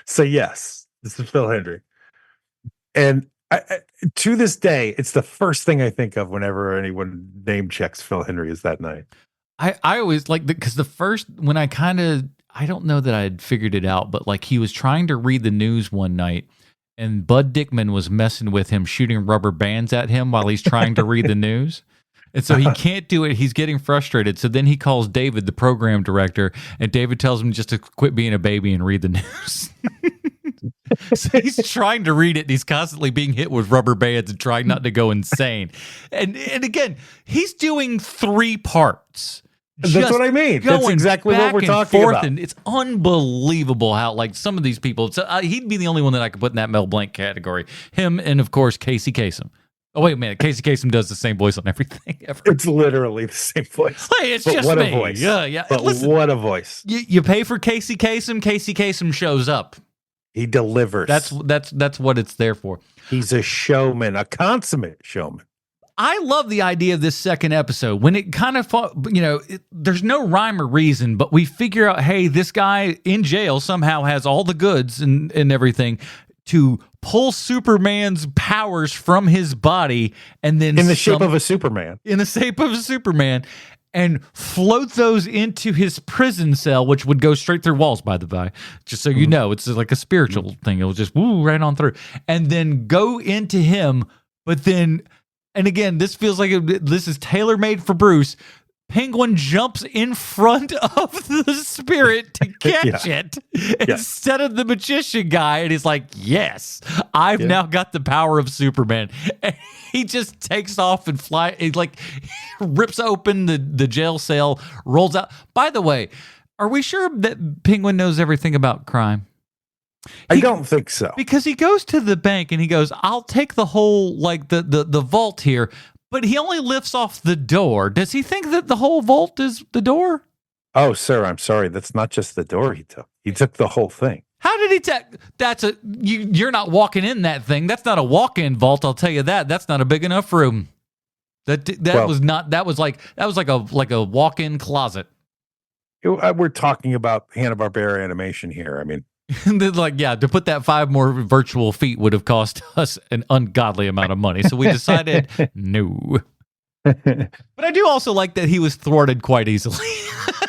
So yes, this is Phil Henry. And to this day, it's the first thing I think of whenever anyone name checks Phil Henry is that night. I always like because the first when I don't know that I had figured it out, but like he was trying to read the news one night. And Bud Dickman was messing with him, shooting rubber bands at him while he's trying to read the news. And so he can't do it. He's getting frustrated. So then he calls David, the program director, and David tells him just to quit being a baby and read the news. So he's trying to read it, and he's constantly being hit with rubber bands and trying not to go insane. And again, he's doing 3 parts. That's what I mean. That's exactly what we're talking about. And it's unbelievable how, like, some of these people. So he'd be the only one that I could put in that Mel Blanc category. Him and, of course, Casey Kasem. Oh, wait a minute. Casey Kasem does the same voice on everything ever. It's literally the same voice. Hey, it's just what me. A voice. Yeah. But listen, what a voice. You pay for Casey Kasem shows up. He delivers. That's what it's there for. He's a showman, a consummate showman. I love the idea of this second episode when it kind of, there's no rhyme or reason, but we figure out, hey, this guy in jail somehow has all the goods and everything to pull Superman's powers from his body and then in the shape of a Superman. In the shape of a Superman. And float those into his prison cell, which would go straight through walls, by the way. Just so you know, it's like a spiritual thing. It'll just woo right on through. And then go into him, but then... And again, this feels like this is tailor-made for Bruce. Penguin jumps in front of the spirit to catch it instead of the magician guy. And he's like, yes, I've now got the power of Superman. And he just takes off and he rips open the jail cell, rolls out. By the way, are we sure that Penguin knows everything about crime? I don't think so. Because he goes to the bank and he goes, I'll take the whole, like, the vault here, but he only lifts off the door. Does he think that the whole vault is the door? Oh, sir, I'm sorry. That's not just the door he took. He took the whole thing. How did he take? You're not walking in that thing. That's not a walk-in vault, I'll tell you that. That's not a big enough room. That was like a walk-in closet. We're talking about Hanna-Barbera animation here. I mean, to put that 5 more virtual feet would have cost us an ungodly amount of money. So we decided no. But I do also like that he was thwarted quite easily.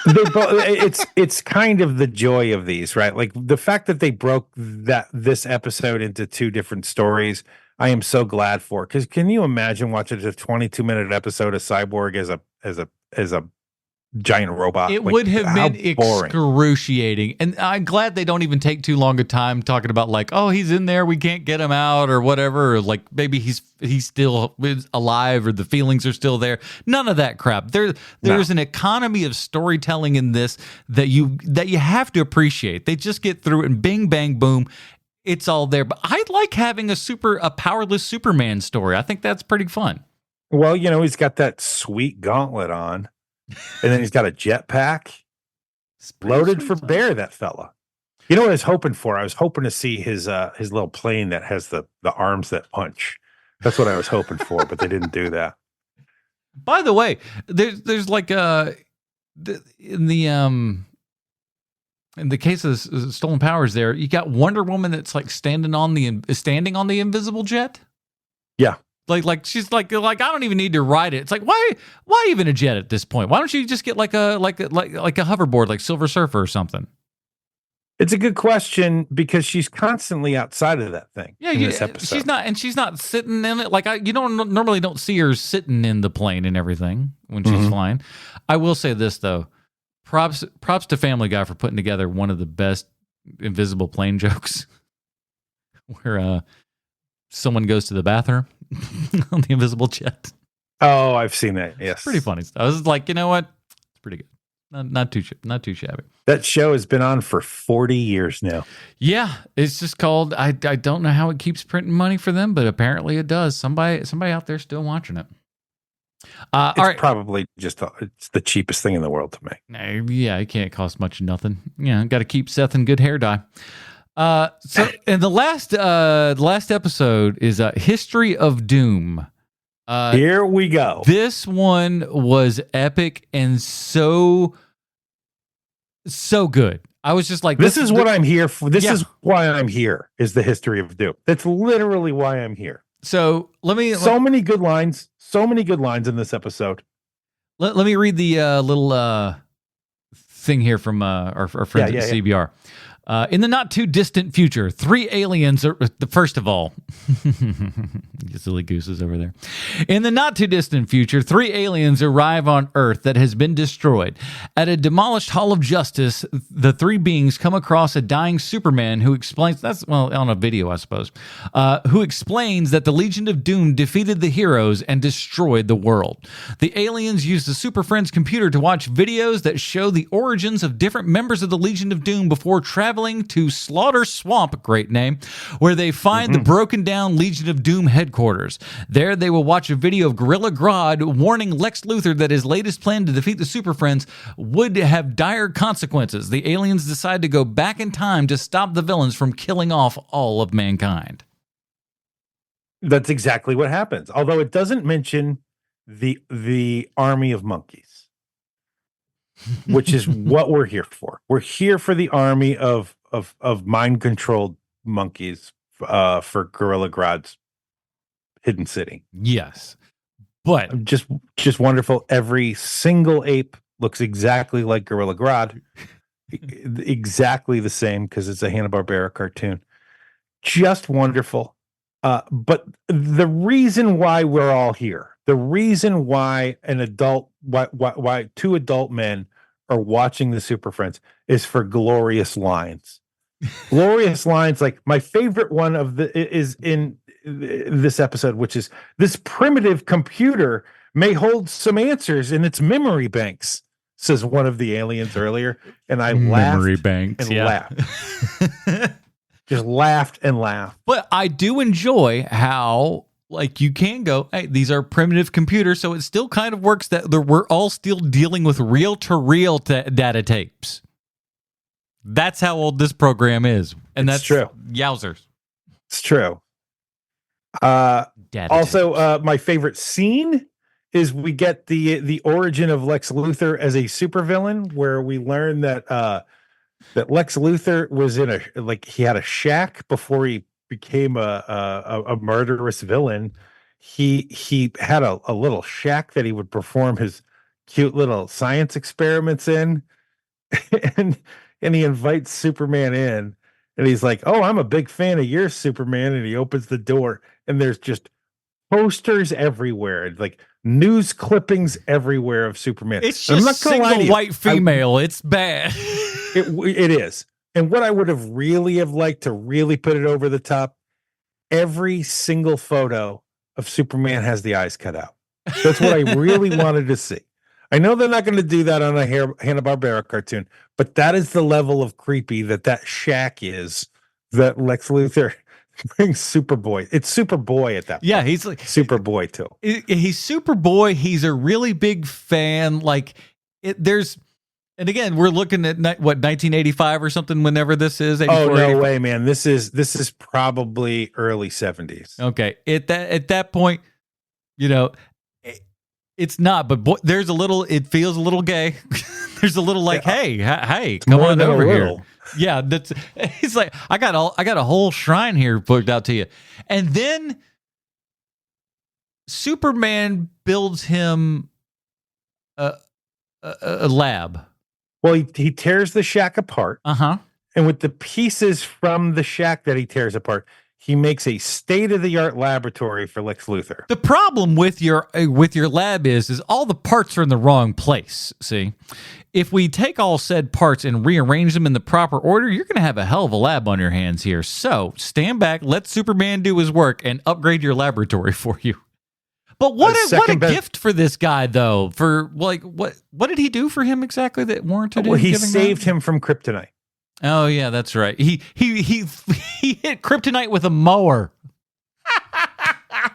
It's kind of the joy of these, right? Like the fact that they broke this episode into 2 different stories. I am so glad for, because can you imagine watching a 22-minute episode of Cyborg as a giant robot? It would have been excruciating. And I'm glad they don't even take too long a time talking about like, oh, he's in there, we can't get him out or whatever, or like maybe he's still alive or the feelings are still there. None of that crap. There's an economy of storytelling in this that you have to appreciate. They just get through it and bing bang boom, it's all there. But I like having a powerless Superman story. I think that's pretty fun. Well, he's got that sweet gauntlet on. And then he's got a jetpack. Loaded for bear, that fella. You know what I was hoping for? I was hoping to see his little plane that has the arms that punch. That's what I was hoping for, but they didn't do that. By the way, there's like in the case of stolen powers, there you got Wonder Woman that's like standing on the invisible jet. Yeah. Like she's like I don't even need to ride it. It's like why even a jet at this point? Why don't you just get like a hoverboard like Silver Surfer or something? It's a good question because she's constantly outside of that thing. Yeah, in this episode. she's not sitting in it. Like you normally don't see her sitting in the plane and everything when she's flying. I will say this though, Props to Family Guy for putting together one of the best invisible plane jokes, where someone goes to the bathroom on the invisible jet. Oh, I've seen that. Yes, Pretty funny stuff. I was like, you know what? It's pretty good. Not too shabby. That show has been on for 40 years now. Yeah, it's just called. I don't know how it keeps printing money for them, but apparently it does. Somebody out there still watching it. It's all right. probably just it's the cheapest thing in the world to make. Yeah, it can't cost much nothing. Yeah, got to keep Seth in good hair dye. So, and the last episode is History of Doom. Here we go. This one was epic and so good. I was just like, this is what I'm here for. This is why I'm here, is the History of Doom. That's literally why I'm here. So many good lines. So many good lines in this episode. Let me read the little thing here from our friends at CBR. In the not too distant future, 3 aliens are, first of all, silly gooses over there. In the not too distant future, 3 aliens arrive on Earth that has been destroyed. At a demolished Hall of Justice, the 3 beings come across a dying Superman who explains, on a video, I suppose, who explains that the Legion of Doom defeated the heroes and destroyed the world. The aliens use the Superfriends computer to watch videos that show the origins of different members of the Legion of Doom before traveling to Slaughter Swamp, great name, where they find the broken down Legion of Doom headquarters. There they will watch a video of Gorilla Grodd warning Lex Luthor that his latest plan to defeat the Super Friends would have dire consequences. The aliens decide to go back in time to stop the villains from killing off all of mankind. That's exactly what happens. Although it doesn't mention the army of monkeys. Which is what we're here for. We're here for the army of mind-controlled monkeys for Gorilla Grodd's hidden city. Yes. But just wonderful. Every single ape looks exactly like Gorilla Grodd. Exactly the same, because it's a Hanna-Barbera cartoon. Just wonderful. But the reason why we're all here, the reason why why 2 adult men are watching the Super Friends is for glorious lines. Glorious lines. Like my favorite one is in this episode, which is, this primitive computer may hold some answers in its memory banks, says one of the aliens earlier. And I laughed just laughed and laughed. But I do enjoy how, like, you can go, hey, these are primitive computers, so it still kind of works that we're all still dealing with reel-to-reel data tapes. That's how old this program is. And that's true. Yowzers. It's true. Also, my favorite scene is we get the origin of Lex Luthor as a supervillain, where we learn that Lex Luthor was he had a shack before he became a murderous villain. He had a little shack that he would perform his cute little science experiments in, and he invites Superman in, and he's like, "Oh, I'm a big fan of yours, Superman," and he opens the door, and there's just posters everywhere, like news clippings everywhere of Superman. It's just single white female. It's bad. It is. And what I would have liked to really put it over the top, every single photo of Superman has the eyes cut out. That's what I really wanted to see. I know they're not going to do that on a Hanna-Barbera cartoon, but that is the level of creepy that shack is, that Lex Luthor brings Superboy. It's Superboy at that point. Yeah, he's like Superboy too. He's Superboy. He's a really big fan. Like, and again, we're looking at 1985 or something. Whenever this is, 84, oh no 85. way, man! This is probably early 70s. Okay, at that point, it's not. But boy, there's a little. It feels a little gay. There's a little like, hey, come on over here. Yeah, he's like, I got a whole shrine here booked out to you, and then Superman builds him a lab. Well, he tears the shack apart. And with the pieces from the shack that he tears apart, he makes a state-of-the-art laboratory for Lex Luthor. The problem with your lab is all the parts are in the wrong place. See, if we take all said parts and rearrange them in the proper order, you're going to have a hell of a lab on your hands here. So stand back, let Superman do his work, and upgrade your laboratory for you. But what a gift for this guy, though. For like, what did he do for him exactly that warranted him? Well, he saved him from kryptonite. Oh yeah, that's right. He hit kryptonite with a mower.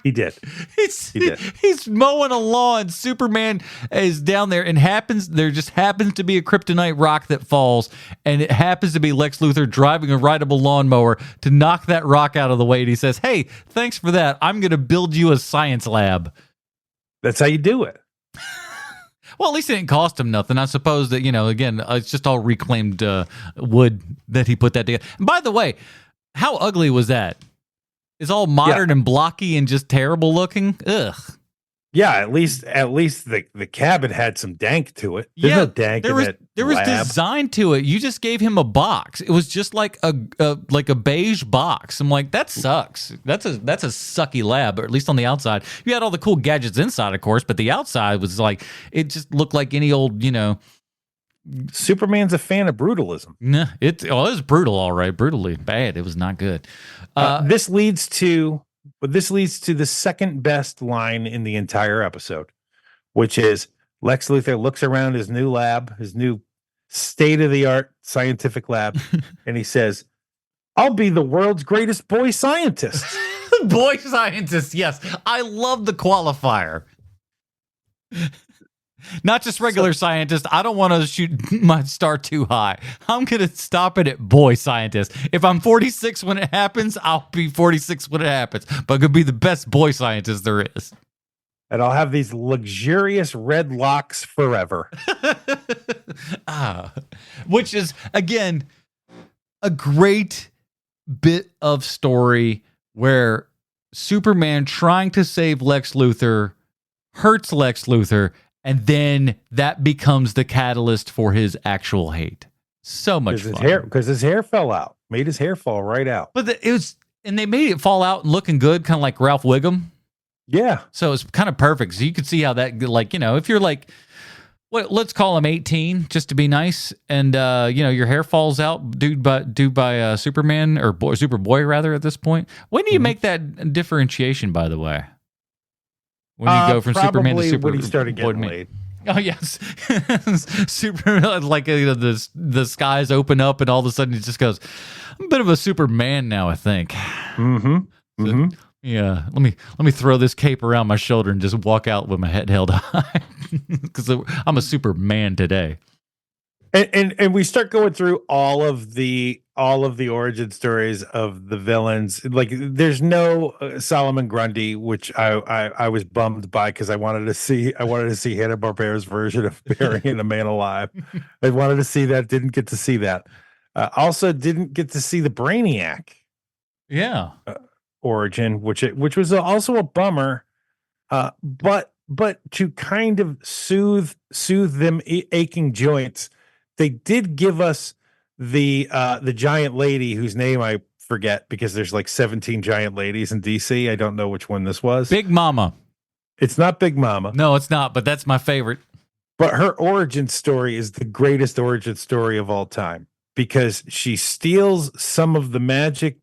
He did. He's mowing a lawn. Superman is down there, and there just happens to be a kryptonite rock that falls, and it happens to be Lex Luthor driving a rideable lawnmower to knock that rock out of the way. And he says, "Hey, thanks for that. I'm going to build you a science lab." That's how you do it. Well, at least it didn't cost him nothing. I suppose that, again, it's just all reclaimed wood that he put that together. And by the way, how ugly was that? It's all modern and blocky and just terrible looking. Ugh. Yeah, at least the cabin had some dank to it. There's no dank in that there was lab. design to it. You just gave him a box. It was just like a beige box. I'm like, that sucks. That's a sucky lab, or at least on the outside. You had all the cool gadgets inside, of course, but the outside was like, it just looked like any old, Superman's a fan of brutalism. Nah, it was brutal, all right. Brutally bad. It was not good. This leads to the second best line in the entire episode, which is Lex Luthor looks around his new lab, his new state-of-the-art scientific lab, and he says, "I'll be the world's greatest boy scientist." Boy scientist, yes. I love the qualifier. Not just regular scientist. I don't want to shoot my star too high. I'm going to stop it at boy scientist. If I'm 46 when it happens, I'll be 46 when it happens. But I'm going to be the best boy scientist there is. And I'll have these luxurious red locks forever. Which is, again, a great bit of story where Superman trying to save Lex Luthor hurts Lex Luthor, and then that becomes the catalyst for his actual hate. So much fun. Because his hair fell out. Made his hair fall right out. But and they made it fall out and looking good, kind of like Ralph Wiggum. Yeah. So it's kind of perfect. So you could see how that, if you're like, let's call him 18, just to be nice, and your hair falls out, due by Superman or Superboy rather at this point. When do you make that differentiation, by the way? When you go from Superman to Superboy? When he started getting laid. Oh yes, Superman, the skies open up and all of a sudden he just goes, "I'm a bit of a Superman now, I think." Mm-hmm. So, yeah, let me throw this cape around my shoulder and just walk out with my head held high because I'm a Superman today. And we start going through all of the origin stories of the villains. Like, there's no Solomon Grundy, which I was bummed by because I wanted to see Hanna-Barbera's version of burying a man alive. I wanted to see that, didn't get to see that. Also didn't get to see the Brainiac. Yeah. Origin, which was also a bummer. But to kind of soothe them aching joints, they did give us the giant lady whose name I forget because there's like 17 giant ladies in DC. I don't know which one this was. Big Mama. It's not Big Mama. No, it's not, but that's my favorite. But her origin story is the greatest origin story of all time because she steals some of the magic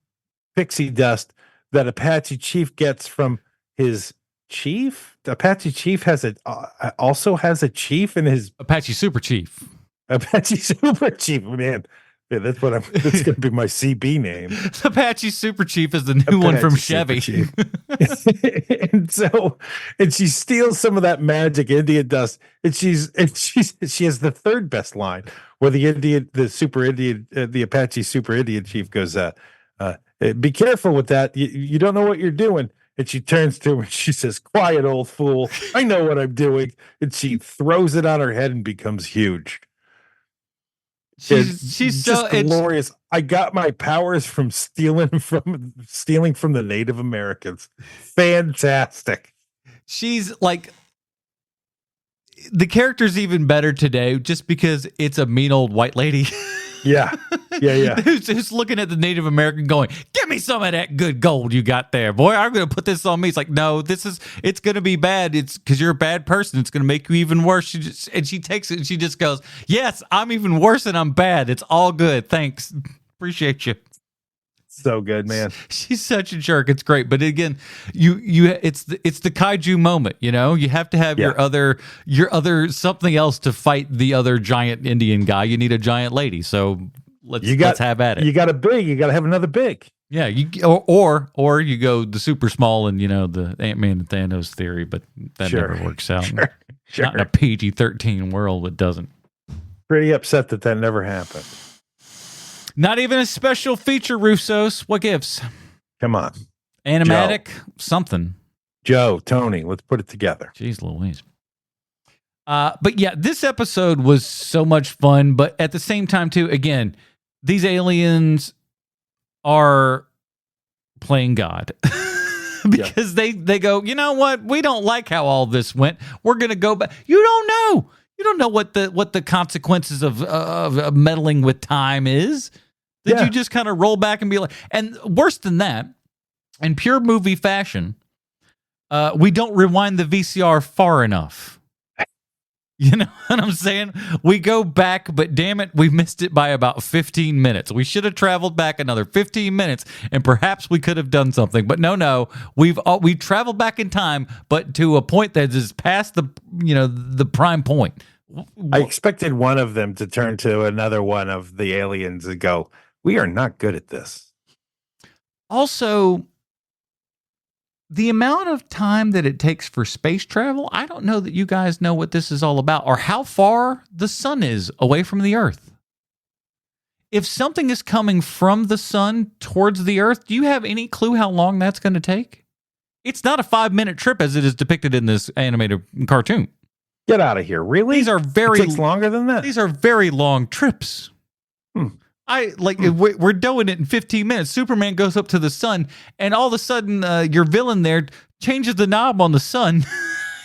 pixie dust that Apache Chief gets from his chief. Apache Chief also has a chief in his Apache Super Chief. Apache Super Chief, man. Yeah, that's going to be my CB name. Apache Super Chief is the new one from Chevy. and she steals some of that magic Indian dust, and she has the third best line where the Apache Super Indian Chief goes, "Be careful with that. You don't know what you're doing." And she turns to him and she says, "Quiet, old fool. I know what I'm doing." And she throws it on her head and becomes huge. She's just so glorious. I got my powers from stealing from the Native Americans. Fantastic. She's like, the character's even better today just because it's a mean old white lady. Yeah. Yeah. Yeah. who's looking at the Native American going, give me some of that good gold you got there, boy. I'm going to put this on me. It's like, no, it's going to be bad. It's because you're a bad person. It's going to make you even worse. She takes it and she just goes, yes, I'm even worse and I'm bad. It's all good. Thanks. Appreciate you. So good, man. She's such a jerk. It's great, but again, it's the kaiju moment. You know, you have to have your other something else to fight the other giant Indian guy. You need a giant lady. So let's have at it. You got a big. You got to have another big. Yeah, or you go the super small and the Ant-Man and Thanos theory, but that never works out. Sure. Not in a PG-13 world. It doesn't. Pretty upset that never happened. Not even a special feature, Russos. What gives? Come on. Animatic? Something. Joe, Tony, let's put it together. Jeez Louise. But yeah, this episode was so much fun, but at the same time, too, again, these aliens are playing God. Because they go, you know what? We don't like how all this went. We're going to go back. You don't know. You don't know what the consequences of meddling with time is. Did you just kind of roll back and be like, and worse than that, in pure movie fashion, we don't rewind the VCR far enough. You know what I'm saying? We go back, but damn it, we missed it by about 15 minutes. We should have traveled back another 15 minutes, and perhaps we could have done something. But no, we've traveled back in time, but to a point that is past the prime point. I expected one of them to turn to another one of the aliens and go, "We are not good at this." Also, the amount of time that it takes for space travel, I don't know that you guys know what this is all about or how far the sun is away from the Earth. If something is coming from the sun towards the Earth, do you have any clue how long that's going to take? It's not a 5-minute trip as it is depicted in this animated cartoon. Get out of here. Really? These are it takes longer than that. These are very long trips. We're doing it in 15 minutes. Superman goes up to the sun, and all of a sudden, your villain there changes the knob on the sun.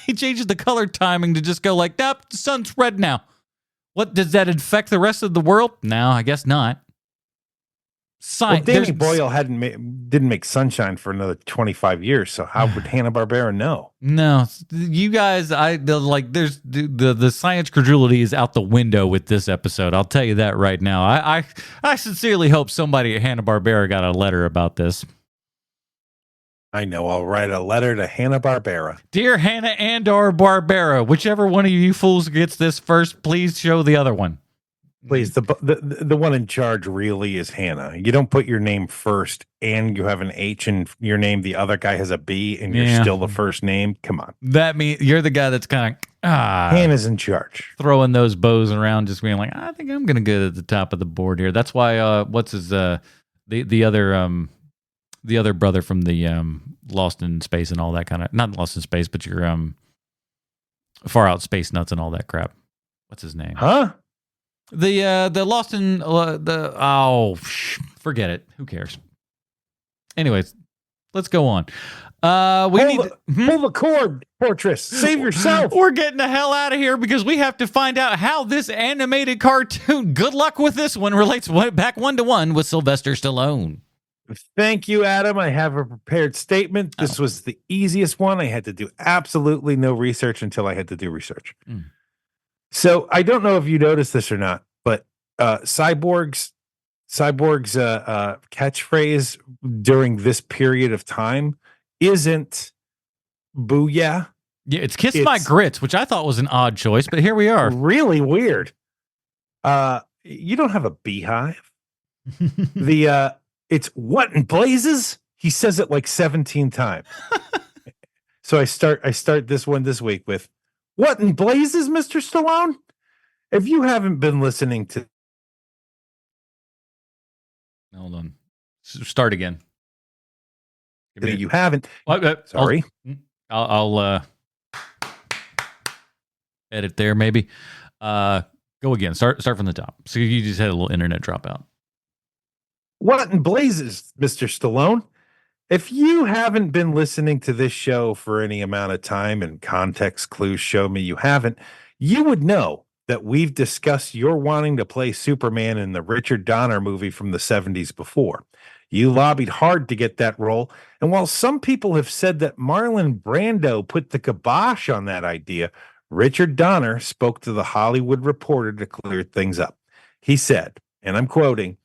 He changes the color timing to just go like, nope, the sun's red now. What, does that affect the rest of the world? No, I guess not. Danny Boyle didn't make Sunshine for another 25 years, so how would Hanna-Barbera know? No, you guys, there's the science credulity is out the window with this episode. I'll tell you that right now. I sincerely hope somebody at Hanna-Barbera got a letter about this. I know. I'll write a letter to Hanna-Barbera. Dear Hanna and/or Barbera, whichever one of you fools gets this first, please show the other one. Please, the one in charge really is Hannah. You don't put your name first and you have an H in your name. The other guy has a B and you're still the first name. Come on. That means you're the guy that's kind of Hannah's in charge. Throwing those bows around, just being like, I think I'm going to get at the top of the board here. That's why, what's his, the other brother from the Lost in Space and all that kind of, not Lost in Space, but your Far Out Space Nuts and all that crap. What's his name? Huh? The Lost in forget it. Who cares? Anyways, let's go on. Pull the cord, Fortress. Save yourself. We're getting the hell out of here because we have to find out how this animated cartoon, good luck with this one, relates back 1-to-1 with Sylvester Stallone. Thank you, Adam. I have a prepared statement. This was the easiest one. I had to do absolutely no research until I had to do research. So I don't know if you noticed this or not, but Cyborg's catchphrase during this period of time isn't "booyah." Yeah, it's my grits," which I thought was an odd choice, but here we are. Really weird. You don't have a beehive. It's "what in blazes." He says it like 17 times. So I start this one this week with, "What in blazes, Mr. Stallone?" If you haven't been listening to... Hold on. Start again. You haven't. Sorry. I'll edit there maybe. Go again. Start from the top. So you just had a little internet dropout. What in blazes, Mr. Stallone? If you haven't been listening to this show for any amount of time and context clues show me you haven't, you would know that we've discussed your wanting to play Superman in the Richard Donner movie from the 70s before. You lobbied hard to get that role, and while some people have said that Marlon Brando put the kibosh on that idea, Richard Donner spoke to the Hollywood Reporter to clear things up. He said, and I'm quoting,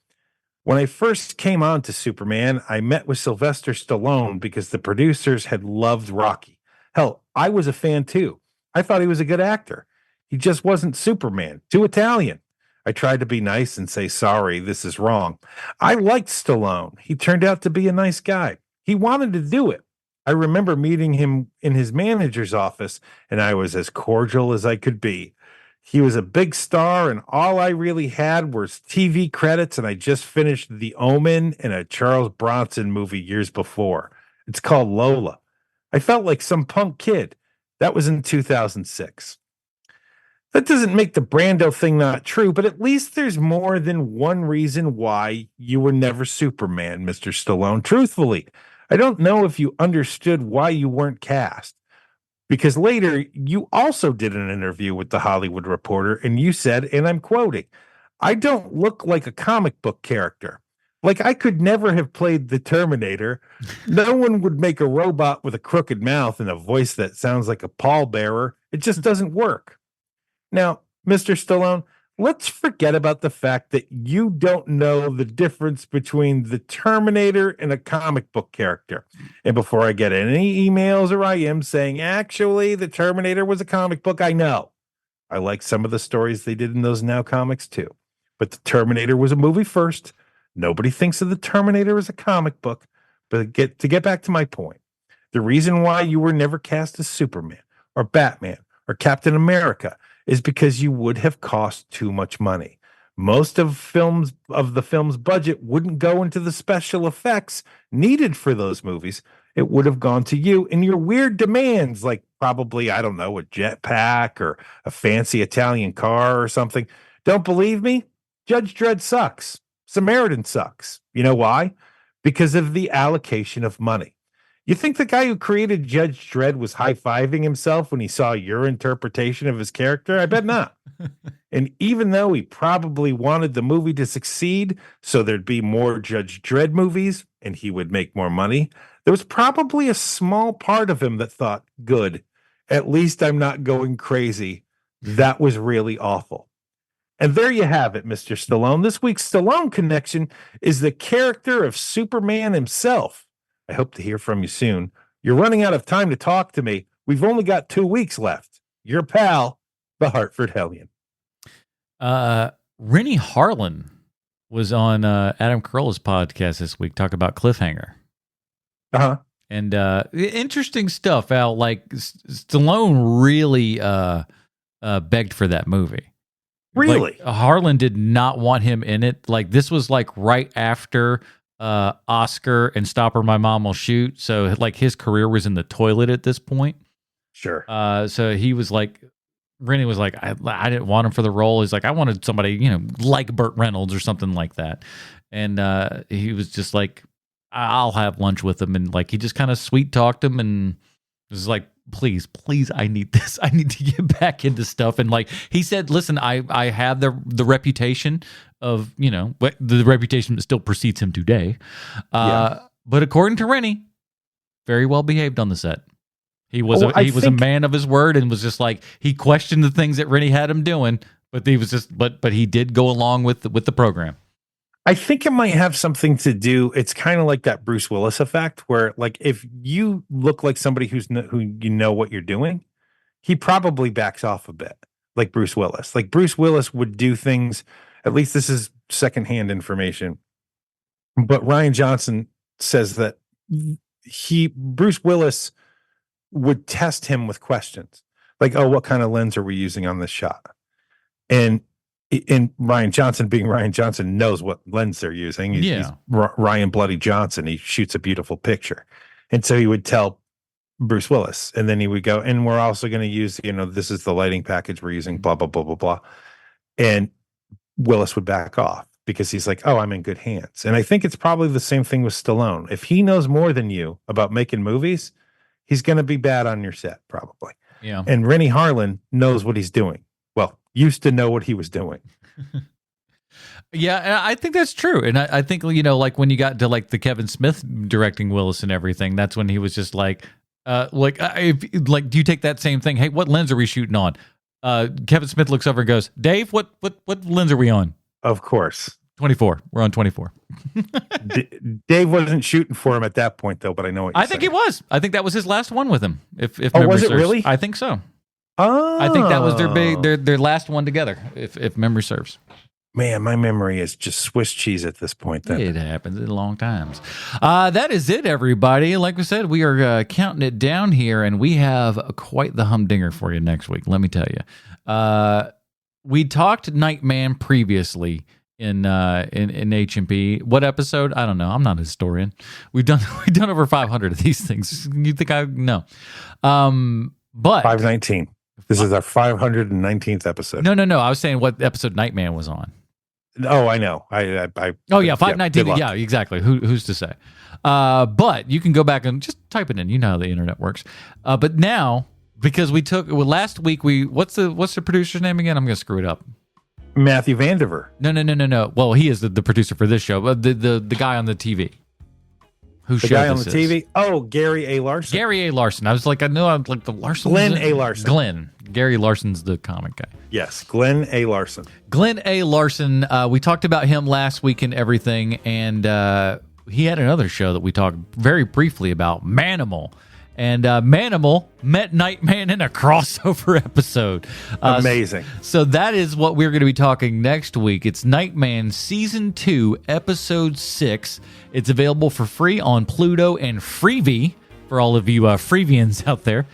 "When I first came on to Superman, I met with Sylvester Stallone because the producers had loved Rocky. Hell, I was a fan too. I thought he was a good actor. He just wasn't Superman, too Italian. I tried to be nice and say, sorry, this is wrong. I liked Stallone. He turned out to be a nice guy. He wanted to do it. I remember meeting him in his manager's office, and I was as cordial as I could be. He was a big star, and all I really had was TV credits, and I just finished The Omen and a Charles Bronson movie years before. It's called Lola. I felt like some punk kid. That was in 2006. That doesn't make the Brando thing not true, but at least there's more than one reason why you were never Superman, Mr. Stallone. Truthfully, I don't know if you understood why you weren't cast. Because later you also did an interview with the Hollywood Reporter and you said, and I'm quoting, I don't look like a comic book character. Like I could never have played the Terminator. No one would make a robot with a crooked mouth and a voice that sounds like a pallbearer. It just doesn't work. Now, Mr. Stallone, let's forget about the fact that you don't know the difference between the Terminator and a comic book character. And before I get any emails or IMs saying, actually, the Terminator was a comic book, I know. I like some of the stories they did in those Now comics too. But the Terminator was a movie first. Nobody thinks of the Terminator as a comic book. But to get back to my point, the reason why you were never cast as Superman or Batman or Captain America is because you would have cost too much money. Most of the film's budget wouldn't go into the special effects needed for those movies. It would have gone to you and your weird demands, like probably, I don't know, a jetpack or a fancy Italian car or something. Don't believe me? Judge Dredd sucks. Samaritan sucks. You know why? Because of the allocation of money. You think the guy who created Judge Dredd was high-fiving himself when he saw your interpretation of his character? I bet not. And even though he probably wanted the movie to succeed so there'd be more Judge Dredd movies and he would make more money, there was probably a small part of him that thought, good, at least I'm not going crazy. That was really awful. And there you have it, Mr. Stallone. This week's Stallone Connection is the character of Superman himself. I hope to hear from you soon. You're running out of time to talk to me. We've only got 2 weeks left. Your pal, the Hartford Hellion. Rennie Harlan was on Adam Carolla's podcast this week, talking about Cliffhanger. Uh-huh. And interesting stuff, Al. Like, Stallone really begged for that movie. Really? Like, Harlan did not want him in it. Like, this was like right after Oscar and Stop or My Mom Will Shoot. So like his career was in the toilet at this point. Sure. So he was like, Rennie was like, I didn't want him for the role. He's like, I wanted somebody, like Burt Reynolds or something like that. And he was just like, I'll have lunch with him. And like, he just kind of sweet talked him and was like, please, I need this. I need to get back into stuff. And like he said, listen, I have the reputation of, the reputation that still precedes him today. But according to Rennie, very well behaved on the set. He was a man of his word and was just like, he questioned the things that Rennie had him doing, but he was just, but he did go along with the program. I think it might have something to do. It's kind of like that Bruce Willis effect, where like if you look like somebody who you know what you're doing, he probably backs off a bit. Like Bruce Willis. Like Bruce Willis would do things. At least this is secondhand information. But Ryan Johnson says that Bruce Willis would test him with questions like, "Oh, what kind of lens are we using on this shot?" And Ryan Johnson, being Ryan Johnson, knows what lens they're using. He's Ryan Bloody Johnson. He shoots a beautiful picture. And so he would tell Bruce Willis, and then he would go, and we're also going to use, this is the lighting package we're using, blah, blah, blah, blah, blah. And Willis would back off because he's like, oh, I'm in good hands. And I think it's probably the same thing with Stallone. If he knows more than you about making movies, he's going to be bad on your set, probably. Yeah. And Rennie Harlan knows what he's doing. Well, used to know what he was doing. Yeah, I think that's true. And I think, like when you got to like the Kevin Smith directing Willis and everything, that's when he was just like, do you take that same thing? Hey, what lens are we shooting on? Kevin Smith looks over and goes, Dave, what lens are we on? Of course. 24. We're on 24. Dave wasn't shooting for him at that point, though, but I know what you're I think he was. I think that was his last one with him. If oh, memory was it serves. really? I think so. Oh. I think that was their last one together, if memory serves. Man, my memory is just Swiss cheese at this point. Then. It happens in long times. That is it, everybody. Like we said, we are counting it down here, and we have quite the humdinger for you next week. Let me tell you. We talked Nightman previously in H&P. What episode? I don't know. I'm not a historian. We've done over 500 of these things. You think I know? But 519. This is our 519th episode. No. I was saying what episode Nightman was on. Oh, I know. Oh yeah, 519. Yeah, exactly. Who's to say? But you can go back and just type it in. You know how the internet works. But now, because last week what's the producer's name again? I'm gonna screw it up. Matthew Vandiver. No. Well, he is the producer for this show. But the guy on the TV. The guy on the TV? Oh, Gary A. Larson. Gary A. Larson. I was like, I know I'm like the Larson. Glenn A. Larson. Glenn. Gary Larson's the comic guy. Yes, Glenn A. Larson. Glenn A. Larson. We talked about him last week and everything, and he had another show that we talked very briefly about, Manimal. And Manimal met Nightman in a crossover episode. Amazing. So that is what we're going to be talking next week. It's Nightman Season 2, Episode 6. It's available for free on Pluto and Freevee for all of you Freevians out there.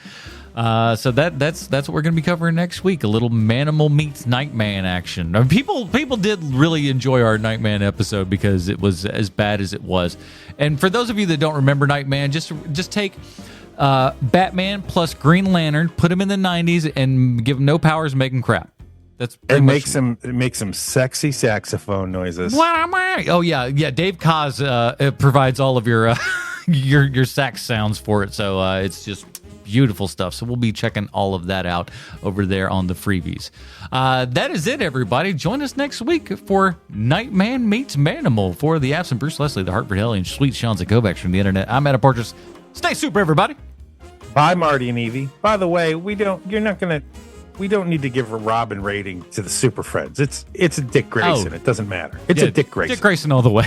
So that's what we're going to be covering next week. A little Manimal meets Nightman action. I mean, people did really enjoy our Nightman episode because it was as bad as it was. And for those of you that don't remember Nightman, just take Batman plus Green Lantern, put him in the 90s, and give him no powers, and make him crap. That's it makes some sexy saxophone noises. Oh yeah. Dave Koz provides all of your your sax sounds for it, so it's just beautiful stuff. So we'll be checking all of that out over there on the freebies. That is it, everybody. Join us next week for Nightman meets Manimal. For the absent Bruce Leslie, the Hartford Helly, and Sweet Sean Zakovacs from the internet, I'm Adam Portress. Stay super, everybody. Bye, Marty and Evie. By the way, we don't need to give a Robin rating to the Super Friends. It's a Dick Grayson. It doesn't matter. It's a Dick Grayson. Dick Grayson all the way.